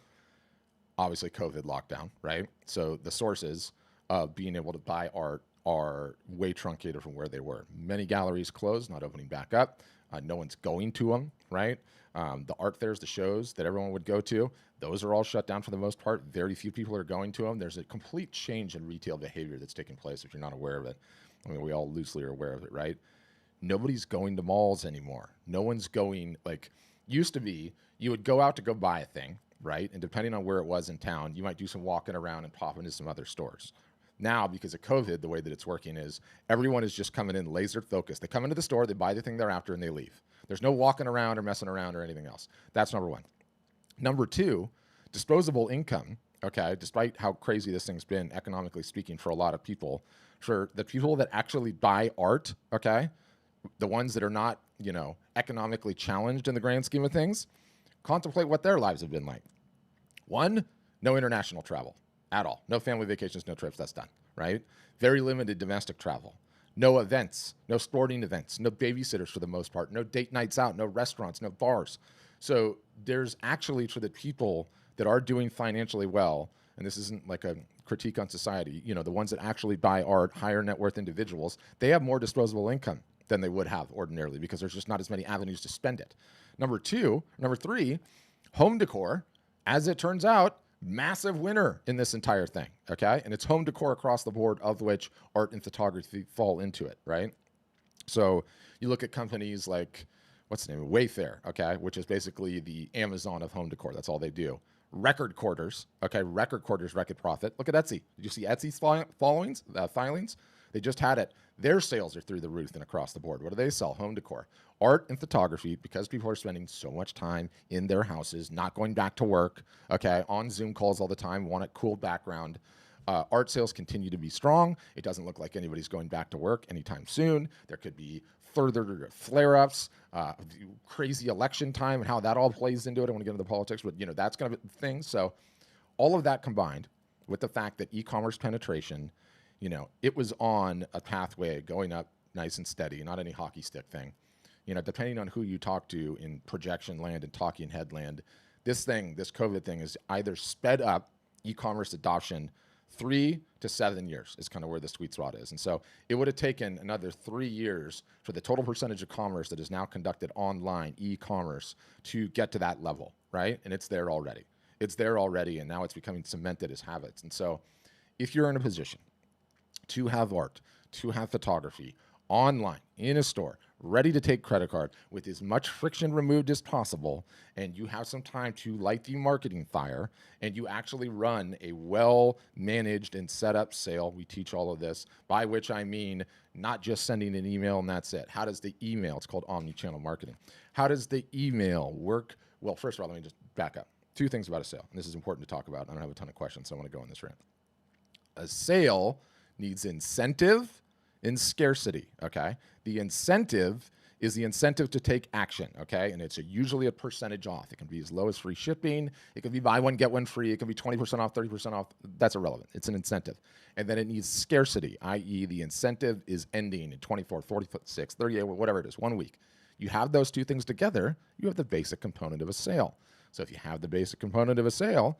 obviously COVID lockdown, right? So the sources of being able to buy art are way truncated from where they were. Many galleries closed, not opening back up. No one's going to them, right? The art fairs, the shows that everyone would go to, those are all shut down for the most part. Very few people are going to them. There's a complete change in retail behavior that's taking place if you're not aware of it. I mean, we all loosely are aware of it, right? Nobody's going to malls anymore. No one's going, like, used to be, you would go out to go buy a thing, right? And depending on where it was in town, you might do some walking around and pop into some other stores. Now, because of COVID, the way that it's working is everyone is just coming in laser focused. They come into the store, they buy the thing they're after, and they leave. There's no walking around or messing around or anything else. That's number one. Number two, disposable income, okay, despite how crazy this thing's been economically speaking for a lot of people, for the people that actually buy art, okay, the ones that are not, you know, economically challenged in the grand scheme of things, contemplate what their lives have been like. One, no international travel at all. No family vacations, no trips, that's done, right? Very limited domestic travel. No events, no sporting events, no babysitters for the most part, no date nights out, no restaurants, no bars. So there's actually, for the people that are doing financially well, and this isn't like a critique on society, you know, the ones that actually buy art, higher net worth individuals, they have more disposable income than they would have ordinarily because there's just not as many avenues to spend it. Number three, home decor, as it turns out, massive winner in this entire thing, okay? And it's home decor across the board, of which art and photography fall into it, right? So you look at companies like, what's the name? Wayfair, okay? Which is basically the Amazon of home decor. That's all they do. Record quarters, okay? Record quarters, record profit. Look at Etsy. Did you see Etsy's filings? They just had it. Their sales are through the roof and across the board. What do they sell? Home decor. Art and photography, because people are spending so much time in their houses, not going back to work, okay, on Zoom calls all the time, want a cool background. Art sales continue to be strong. It doesn't look like anybody's going back to work anytime soon. There could be further flare-ups, crazy election time and how that all plays into it. I want to get into the politics, but you know, that's kind of a thing. So all of that combined with the fact that e-commerce penetration, you know, it was on a pathway going up nice and steady, not any hockey stick thing. You know, depending on who you talk to in projection land and talking head land, this COVID thing is either sped up e-commerce adoption 3 to 7 years is kind of where the sweet spot is. And so it would have taken another 3 years for the total percentage of commerce that is now conducted online, e-commerce, to get to that level, right? And it's there already. It's there already, and now it's becoming cemented as habits. And so if you're in a position to have art, to have photography online, in a store, ready to take credit card with as much friction removed as possible, and you have some time to light the marketing fire, and you actually run a well-managed and set up sale. We teach all of this, by which I mean not just sending an email and that's it. How does the email, it's called omni-channel marketing. How does the email work? Well, first of all, let me just back up. 2 things about a sale, and this is important to talk about. I don't have a ton of questions, so I want to go on this rant. A sale needs incentive and scarcity, okay? The incentive is the incentive to take action, okay? And it's usually a percentage off. It can be as low as free shipping. It can be buy one, get one free. It can be 20% off, 30% off. That's irrelevant. It's an incentive. And then it needs scarcity, i.e. the incentive is ending in 24, 46, 38, whatever it is, 1 week. You have those 2 things together, you have the basic component of a sale. So if you have the basic component of a sale,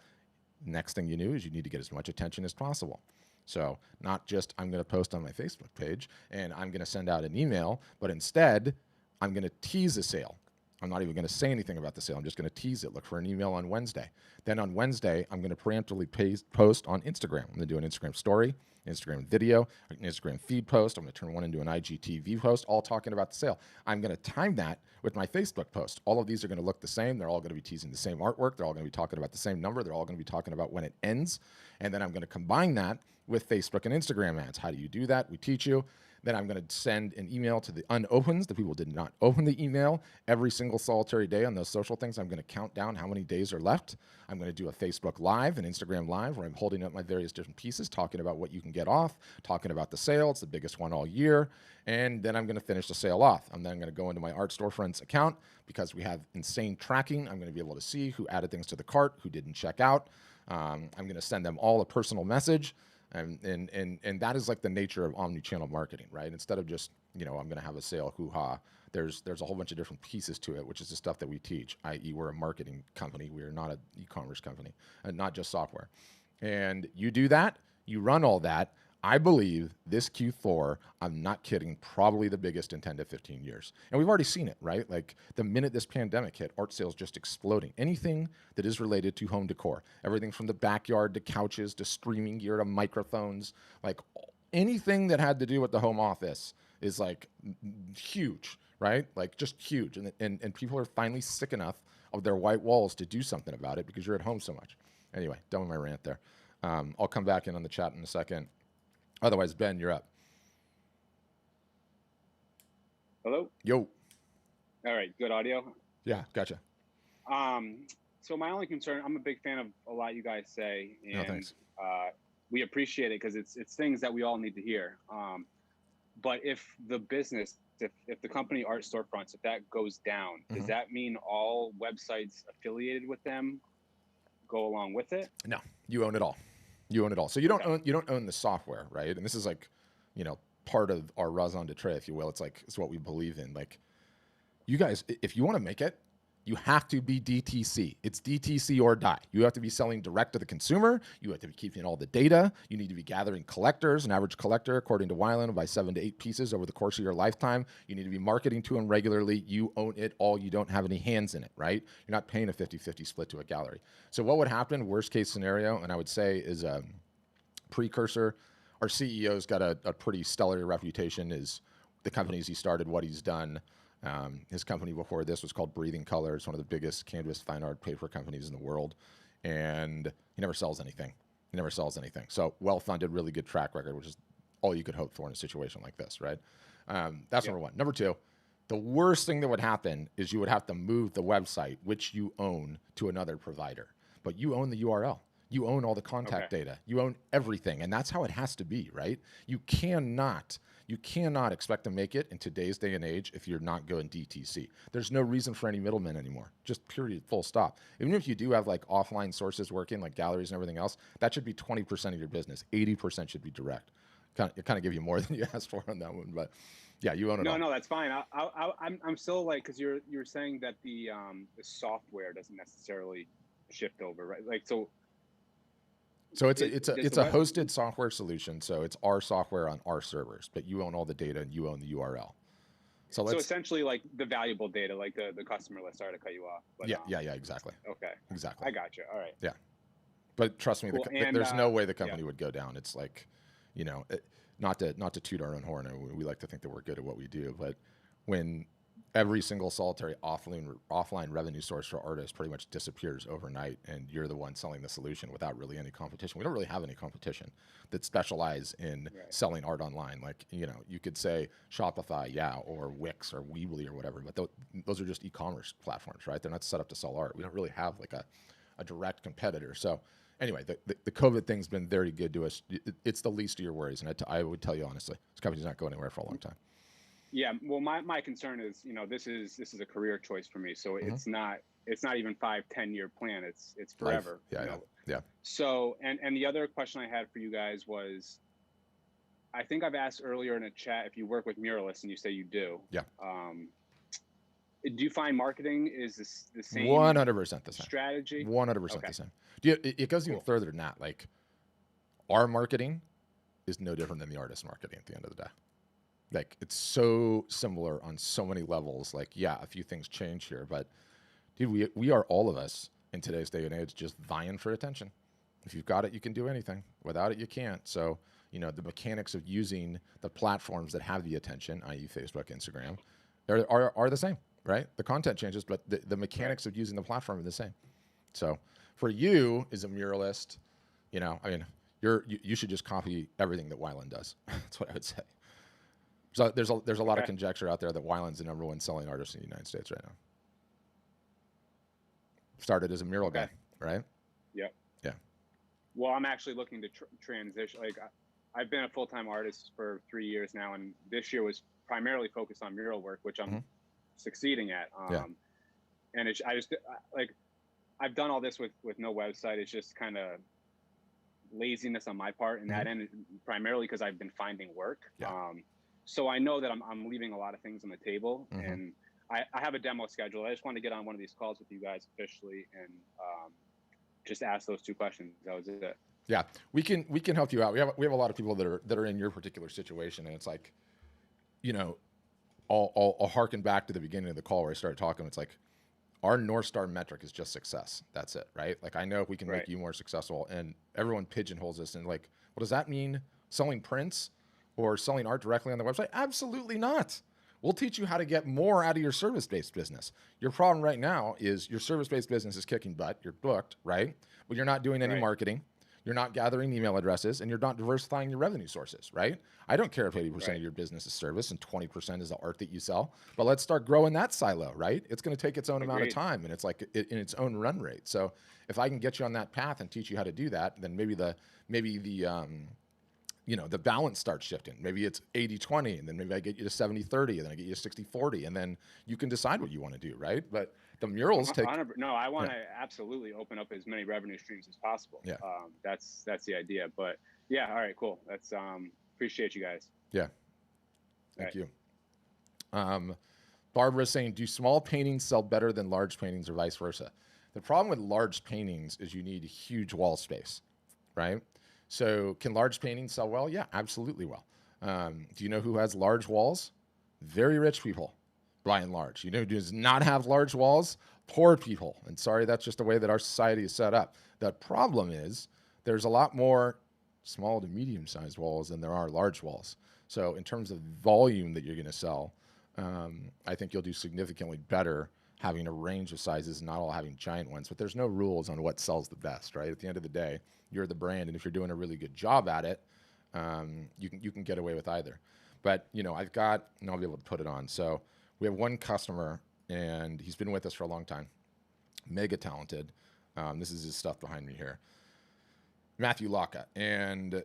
next thing you knew is you need to get as much attention as possible. So not just I'm going to post on my Facebook page and I'm going to send out an email, but instead I'm going to tease a sale. I'm not even going to say anything about the sale. I'm just going to tease it. Look for an email on Wednesday. Then on Wednesday, I'm going to preemptively post on Instagram. I'm going to do an Instagram story, Instagram video, an Instagram feed post. I'm going to turn one into an IGTV post, all talking about the sale. I'm going to time that with my Facebook post. All of these are going to look the same. They're all going to be teasing the same artwork. They're all going to be talking about the same number. They're all going to be talking about when it ends. And then I'm going to combine that with Facebook and Instagram ads. How do you do that? We teach you. Then I'm going to send an email to the unopens, the people who did not open the email, every single solitary day on those social things. I'm going to count down how many days are left. I'm going to do a Facebook Live, an Instagram Live, where I'm holding up my various different pieces, talking about what you can get off, talking about the sale. It's the biggest one all year. And then I'm going to finish the sale off. I'm then going to go into my Art Storefronts account because we have insane tracking. I'm going to be able to see who added things to the cart, who didn't check out. I'm going to send them all a personal message. And that is like the nature of omni-channel marketing, right? Instead of just, I'm going to have a sale, hoo-ha, there's a whole bunch of different pieces to it, which is the stuff that we teach, i.e. we're a marketing company. We are not an e-commerce company, and not just software. And you do that, you run all that. I believe this Q4, I'm not kidding, probably the biggest in 10 to 15 years. And we've already seen it, right? Like the minute this pandemic hit, art sales just exploding. Anything that is related to home decor, everything from the backyard to couches to streaming gear to microphones, like anything that had to do with the home office is like huge, right? Like just huge. And people are finally sick enough of their white walls to do something about it because you're at home so much. Anyway, done with my rant there. I'll come back in on the chat in a second. Otherwise, Ben, you're up. Hello? Yo. All right, good audio? Yeah, gotcha. So my only concern, I'm a big fan of a lot you guys say, and thanks. We appreciate it because it's things that we all need to hear. But if the business, if the company Art Storefronts, if that goes down, does that mean all websites affiliated with them go along with it? No, you own it all. You own it all. So you don't own the software, right? And this is like, part of our raison d'etre, if you will. It's what we believe in. Like, you guys, if you want to make it, you have to be DTC. It's DTC or die. You have to be selling direct to the consumer. You have to be keeping all the data. You need to be gathering collectors. An average collector, according to Weiland, will buy 7 to 8 pieces over the course of your lifetime. You need to be marketing to them regularly. You own it all. You don't have any hands in it, right? You're not paying a 50-50 split to a gallery. So what would happen, worst case scenario, and I would say is a precursor. Our CEO's got a pretty stellar reputation. Is the companies he started, what he's done. His company before this was called Breathing Color. It's one of the biggest canvas fine art paper companies in the world. And he never sells anything. So well-funded, really good track record, which is all you could hope for in a situation like this, right? That's number one. Number two, the worst thing that would happen is you would have to move the website, which you own, to another provider. But you own the URL. You own all the contact data. You own everything. And that's how it has to be, right? You cannot expect to make it in today's day and age if you're not going DTC. There's no reason for any middlemen anymore. Just period, full stop. Even if you do have like offline sources working, like galleries and everything else, that should be 20% of your business. 80% should be direct. It kind of give you more than you asked for on that one, but yeah, you own it all. No, that's fine. I'm still like, because you're saying that the software doesn't necessarily shift over, right? Like So it's a hosted software solution. So it's our software on our servers, but you own all the data and you own the URL. So essentially like the valuable data, like the customer list. Sorry to cut you off. But, yeah, exactly. Okay. Exactly. I got you. All right. Yeah. But trust me, cool. there's no way the company would go down. It's like, not to toot our own horn. We like to think that we're good at what we do, but when every single solitary offline revenue source for artists pretty much disappears overnight, and you're the one selling the solution without really any competition. We don't really have any competition that specialize in selling art online. Like, you could say Shopify, or Wix or Weebly or whatever, but those are just e-commerce platforms, right? They're not set up to sell art. We don't really have like a direct competitor. So anyway, the COVID thing's been very good to us. It's the least of your worries. And I would tell you honestly, this company's not going anywhere for a long time. Yeah, well, my concern is, this is a career choice for me. So it's not even 5-10 year plan. It's forever. Yeah. So and the other question I had for you guys was, I think I've asked earlier in a chat if you work with muralists, and you say you do. Yeah. Do you find marketing is the same? 100% the same strategy. 100% the same. It goes even further than that. Like, our marketing is no different than the artist marketing at the end of the day. Like, it's so similar on so many levels. Like, yeah, a few things change here, but dude, we are, all of us in today's day and age, just vying for attention. If you've got it, you can do anything. Without it, you can't. So, you know, the mechanics of using the platforms that have the attention, i.e. Facebook, Instagram, are the same, right? The content changes, but the mechanics of using the platform are the same. So for you as a muralist, you know, I mean, you should just copy everything that Wyland does. That's what I would say. So there's a lot of conjecture out there that Wyland's the #1 selling artist in the United States right now. Started as a mural guy, right? Yep. Yeah. Well, I'm actually looking to transition. Like, I've been a full-time artist for 3 years now, and this year was primarily focused on mural work, which I'm succeeding at. And I just like, I've done all this with no website. It's just kind of laziness on my part, and that end primarily because I've been finding work. So I know that I'm leaving a lot of things on the table, and I have a demo schedule. I just want to get on one of these calls with you guys officially and just ask those 2 questions. That was it. Yeah, we can help you out. We have a lot of people that are in your particular situation, and it's like, you know, I'll harken back to the beginning of the call where I started talking. It's like, our North Star metric is just success. That's it, right? Like, I know if we can make you more successful, and everyone pigeonholes this and like, well, does that mean selling prints or selling art directly on the website? Absolutely not. We'll teach you how to get more out of your service-based business. Your problem right now is your service-based business is kicking butt. You're booked, right? But you're not doing any marketing. You're not gathering email addresses, and you're not diversifying your revenue sources, right? I don't care if 80% of your business is service and 20% is the art that you sell, but let's start growing that silo, right? It's going to take its own amount of time, and it's like in its own run rate. So if I can get you on that path and teach you how to do that, then maybe the you know, the balance starts shifting. Maybe it's 80-20, and then maybe I get you to 70-30, and then I get you to 60-40, and then you can decide what you want to do, right? But the murals take... No, I want to absolutely open up as many revenue streams as possible. Yeah. That's the idea. But yeah, all right, cool. That's appreciate you guys. Yeah. Thank you. Barbara's saying, do small paintings sell better than large paintings or vice versa? The problem with large paintings is you need huge wall space, right? So can large paintings sell well? Yeah, absolutely well. Do you know who has large walls? Very rich people, by and large. You know who does not have large walls? Poor people. And sorry, that's just the way that our society is set up. The problem is there's a lot more small to medium-sized walls than there are large walls. So in terms of volume that you're going to sell, I think you'll do significantly better having a range of sizes, not all having giant ones. But there's no rules on what sells the best, right? At the end of the day, you're the brand, and if you're doing a really good job at it, you can get away with either. But you know, I've got, and I'll be able to put it on. So we have one customer, and he's been with us for a long time, mega talented. This is his stuff behind me here, Matthew Locka, and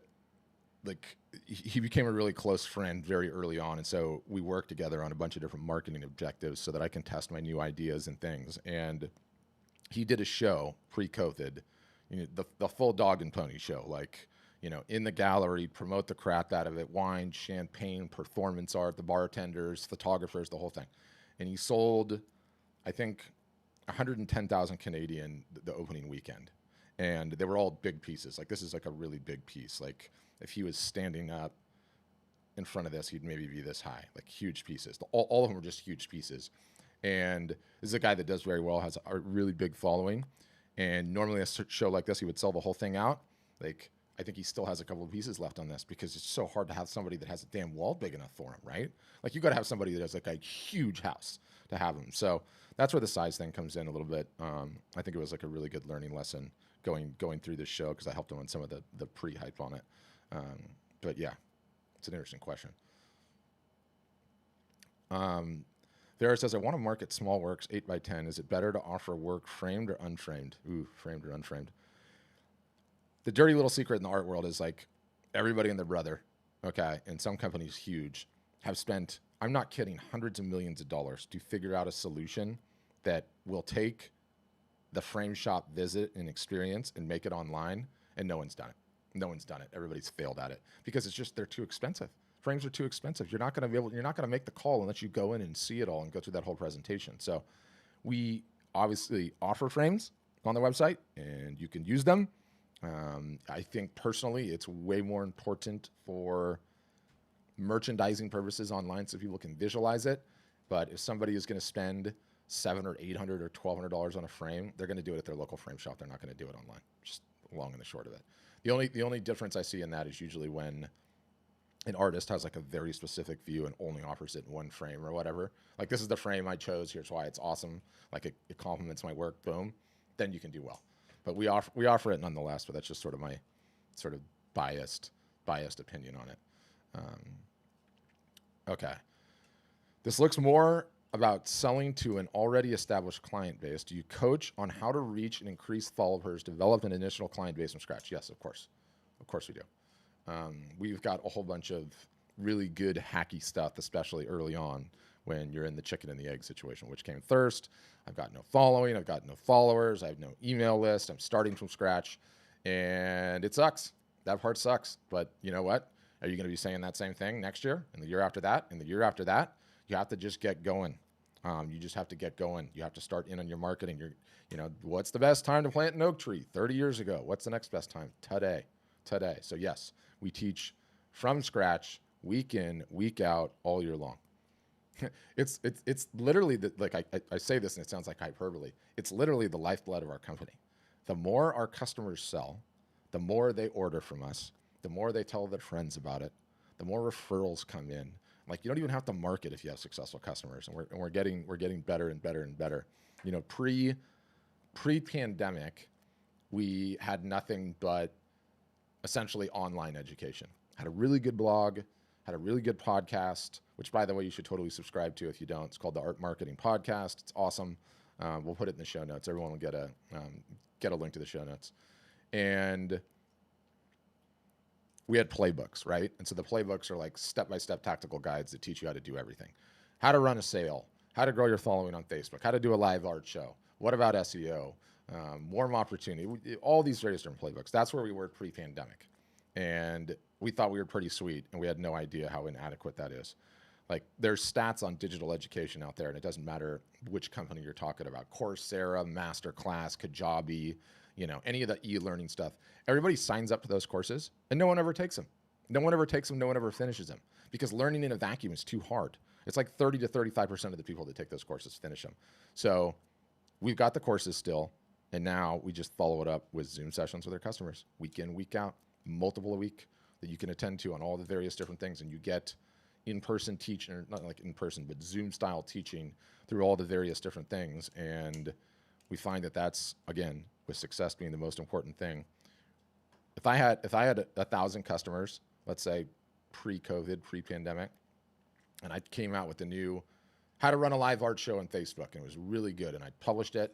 like he became a really close friend very early on, and so we worked together on a bunch of different marketing objectives so that I can test my new ideas and things. And he did a show pre-COVID. You know, the full dog and pony show, like, you know, in the gallery, promote the crap out of it, wine, champagne, performance art, the bartenders, photographers, the whole thing. And he sold, I think, 110,000 Canadian the opening weekend. And they were all big pieces. Like, this is like a really big piece. Like, if he was standing up in front of this, he'd maybe be this high, like huge pieces. All of them were just huge pieces. And this is a guy that does very well, has a really big following. And normally a show like this, he would sell the whole thing out. Like, I think he still has a couple of pieces left on this because it's so hard to have somebody that has a damn wall big enough for him, right? Like, you got to have somebody that has like a huge house to have him. So that's where the size thing comes in a little bit. I think it was like a really good learning lesson going through this show because I helped him on some of the pre-hype on it. But yeah, it's an interesting question. Vera says, I want to market small works 8x10. Is it better to offer work framed or unframed? Ooh, framed or unframed. The dirty little secret in the art world is like everybody and their brother, okay, and some companies huge, have spent, I'm not kidding, hundreds of millions of dollars to figure out a solution that will take the frame shop visit and experience and make it online, and no one's done it. No one's done it. Everybody's failed at it because it's just, they're too expensive. Frames are too expensive. You're not going to make the call unless you go in and see it all and go through that whole presentation. So we obviously offer frames on the website and you can use them. I think personally it's way more important for merchandising purposes online so people can visualize it. But if somebody is going to spend $700 or $800 or $1,200 on a frame, they're going to do it at their local frame shop. They're not going to do it online. Just long and the short of it. The only difference I see in that is usually when an artist has like a very specific view and only offers it in one frame or whatever. Like, this is the frame I chose. Here's why it's awesome. Like, it complements my work. Boom. Then you can do well. But we offer it nonetheless. But that's just sort of my sort of biased opinion on it. Okay. This looks more about selling to an already established client base. Do you coach on how to reach and increase followers, develop an initial client base from scratch? Yes, of course. Of course we do. We've got a whole bunch of really good hacky stuff, especially early on when you're in the chicken and the egg situation. Which came first? I've got no following. I've got no followers. I have no email list. I'm starting from scratch. And it sucks. That part sucks. But you know what? Are you going to be saying that same thing next year and the year after that and the year after that? You have to just get going. You just have to get going. You have to start in on your marketing. What's the best time to plant an oak tree? 30 years ago. What's the next best time? Today. So yes, we teach from scratch, week in, week out, all year long. It's literally I say this and it sounds like hyperbole. It's literally the lifeblood of our company. The more our customers sell, the more they order from us, the more they tell their friends about it, the more referrals come in. Like, you don't even have to market if you have successful customers, and we're getting better and better and better. Pre-pandemic, we had nothing but essentially online education. Had a really good blog, had a really good podcast, which, by the way, you should totally subscribe to if you don't. It's called the Art Marketing Podcast. It's awesome. We'll put it in the show notes. Everyone will get a link to the show notes. And we had playbooks, right? And so the playbooks are like step-by-step tactical guides that teach you how to do everything. How to run a sale, how to grow your following on Facebook, how to do a live art show. What about SEO? Warm opportunity, all these various different playbooks. That's where we were pre-pandemic. And we thought we were pretty sweet, and we had no idea how inadequate that is. Like, there's stats on digital education out there, and it doesn't matter which company you're talking about. Coursera, Masterclass, Kajabi, any of the e-learning stuff. Everybody signs up for those courses, and no one ever takes them. No one ever takes them. No one ever finishes them, because learning in a vacuum is too hard. It's like 30 to 35% of the people that take those courses finish them. So we've got the courses still, and now we just follow it up with Zoom sessions with our customers, week in, week out, multiple a week, that you can attend to on all the various different things, and you get in-person teaching, or not like in-person, but Zoom-style teaching through all the various different things. And we find that that's, again, with success being the most important thing. If I had 1,000 customers, let's say pre-COVID, pre-pandemic, and I came out with the new how to run a live art show on Facebook, and it was really good, and I published it,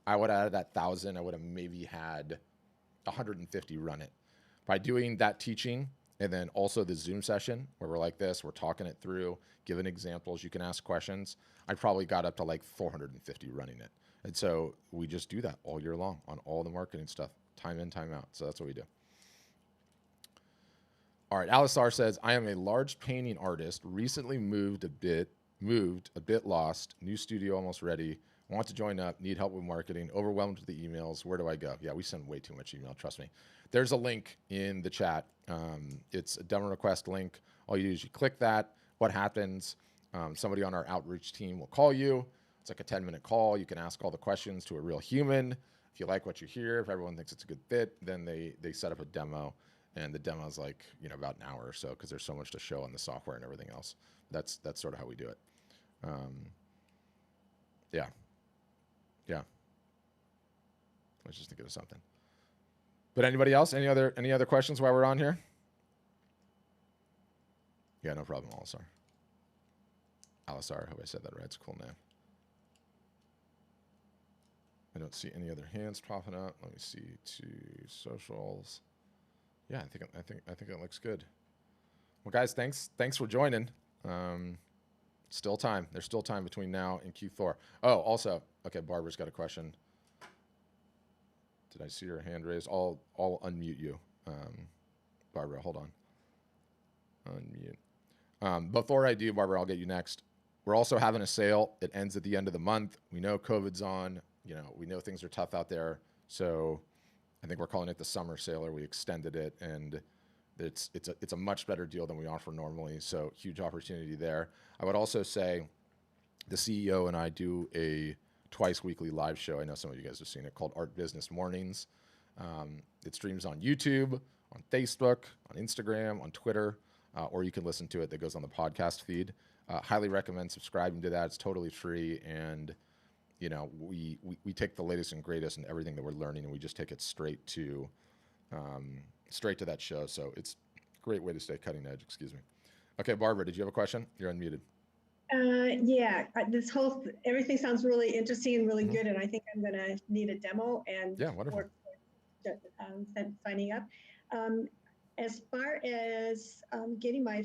I would have, out of that 1,000, I would have maybe had 150 run it. By doing that teaching, and then also the Zoom session where we're like this, we're talking it through, giving examples, you can ask questions, I probably got up to like 450 running it. And so we just do that all year long on all the marketing stuff, time in, time out. So that's what we do. All right, Alisar says, I am a large painting artist, recently moved a bit lost, new studio almost ready, want to join up, need help with marketing, overwhelmed with the emails, where do I go? Yeah, we send way too much email, trust me. There's a link in the chat. It's a demo request link. All you do is you click that. What happens? Somebody on our outreach team will call you. It's like a 10-minute call. You can ask all the questions to a real human. If you like what you hear, if everyone thinks it's a good fit, then they set up a demo. And the demo is like, about an hour or so, because there's so much to show on the software and everything else. That's sort of how we do it. Yeah. I was just thinking of something. But anybody else? Any other questions while we're on here? Yeah, no problem, Alisar. Alisar, I hope I said that right. It's a cool name. I don't see any other hands popping up. Let me see to socials. Yeah, I think it looks good. Well, guys, thanks for joining. Still time. There's still time between now and Q4. Oh, also, okay, Barbara's got a question. Did I see your hand raised? I'll unmute you. Barbara, hold on. Unmute. Before I do, Barbara, I'll get you next. We're also having a sale. It ends at the end of the month. We know COVID's on. We know things are tough out there. So I think we're calling it the summer sale, or we extended it. And it's a much better deal than we offer normally. So huge opportunity there. I would also say the CEO and I do a twice weekly live show. I know some of you guys have seen it, called Art Business Mornings. It streams on YouTube, on Facebook, on Instagram, on Twitter, or you can listen to it that goes on the podcast feed. Highly recommend subscribing to that. It's totally free, and you know, we take the latest and greatest in everything that we're learning, and we just take it straight to that show. So it's a great way to stay cutting edge. Excuse me. Okay, Barbara, did you have a question? You're unmuted. Yeah, everything sounds really interesting and really good, and I think I'm gonna need a demo and yeah, wonderful. Signing up. As far as getting my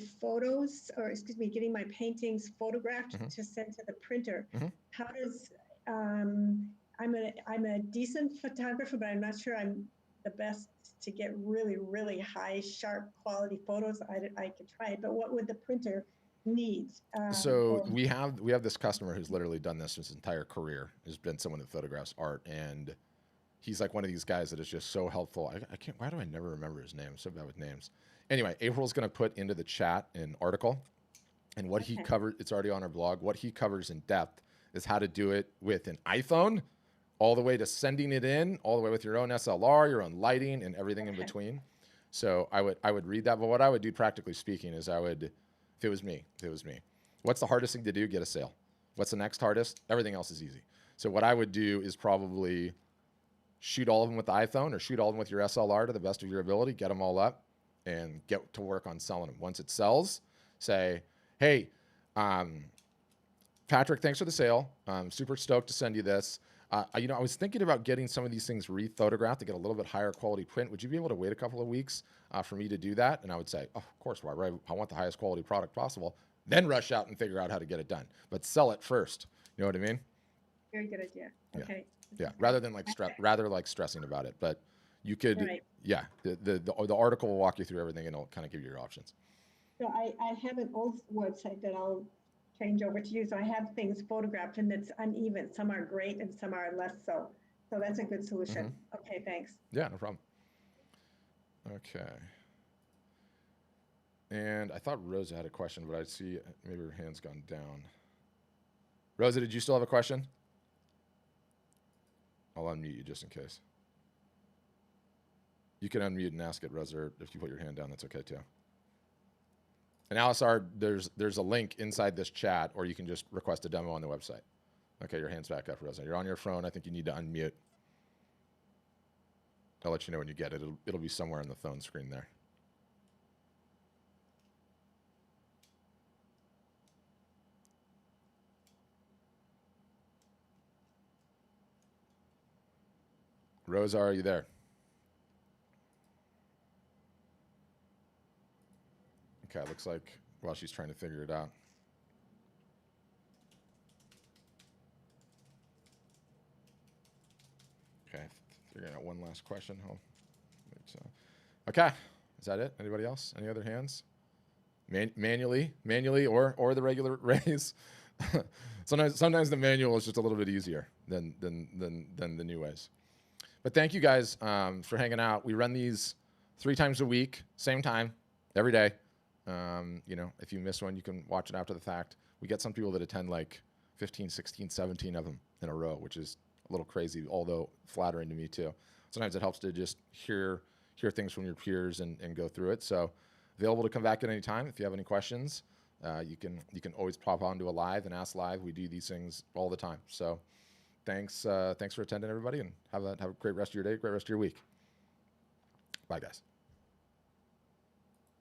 getting my paintings photographed to send to the printer, how does I'm a decent photographer, but I'm not sure I'm the best to get really, really high, sharp quality photos. I could try it, but what would the printer need? So we have this customer who's literally done this his entire career. Has been someone that photographs art, and he's like one of these guys that is just so helpful. I can't. Why do I never remember his name? I'm so bad with names. Anyway, April's going to put into the chat an article, and what he covered. It's already on our blog. What he covers in depth is how to do it with an iPhone, all the way to sending it in, all the way with your own SLR, your own lighting, and everything in between. So I would read that. But what I would do, practically speaking, is if it was me, what's the hardest thing to do? Get a sale. What's the next hardest? Everything else is easy. So what I would do is probably shoot all of them with the iPhone, or shoot all of them with your SLR to the best of your ability, get them all up, and get to work on selling them. Once it sells, say, hey, Patrick, thanks for the sale. I'm super stoked to send you this. I was thinking about getting some of these things re-photographed to get a little bit higher quality print. Would you be able to wait a couple of weeks for me to do that? And I would say, oh, of course, Barbara, I want the highest quality product possible. Then rush out and figure out how to get it done. But sell it first. You know what I mean? Very good idea. Okay. Yeah. Rather than stressing about it. But you could, the article will walk you through everything, and it'll kind of give you your options. So I have an old website that I'll change over to you. So I have things photographed, and it's uneven. Some are great and some are less so. So that's a good solution. Okay, thanks. Yeah, no problem. Okay. And I thought Rosa had a question, but I see maybe her hand's gone down. Rosa, did you still have a question? I'll unmute you just in case. You can unmute and ask it, Rosa, or if you put your hand down, that's okay too. And Alisar, there's a link inside this chat, or you can just request a demo on the website. Okay, your hand's back up, Rosa. You're on your phone. I think you need to unmute. I'll let you know when you get it. It'll be somewhere on the phone screen there. Rosa, are you there? Okay, looks like while she's trying to figure it out. Okay, figuring out one last question. Okay, is that it? Anybody else? Any other hands? Manually, or the regular raise. Sometimes the manual is just a little bit easier than the new ways. But thank you guys for hanging out. We run these 3 times a week, same time, every day. If you miss one, you can watch it after the fact. We get some people that attend like 15, 16, 17 of them in a row, which is a little crazy, although flattering to me too. Sometimes it helps to just hear things from your peers and go through it. So available to come back at any time. If you have any questions, you can always pop onto a live and ask live. We do these things all the time. So thanks for attending, everybody, and have a great rest of your day, great rest of your week. Bye, guys.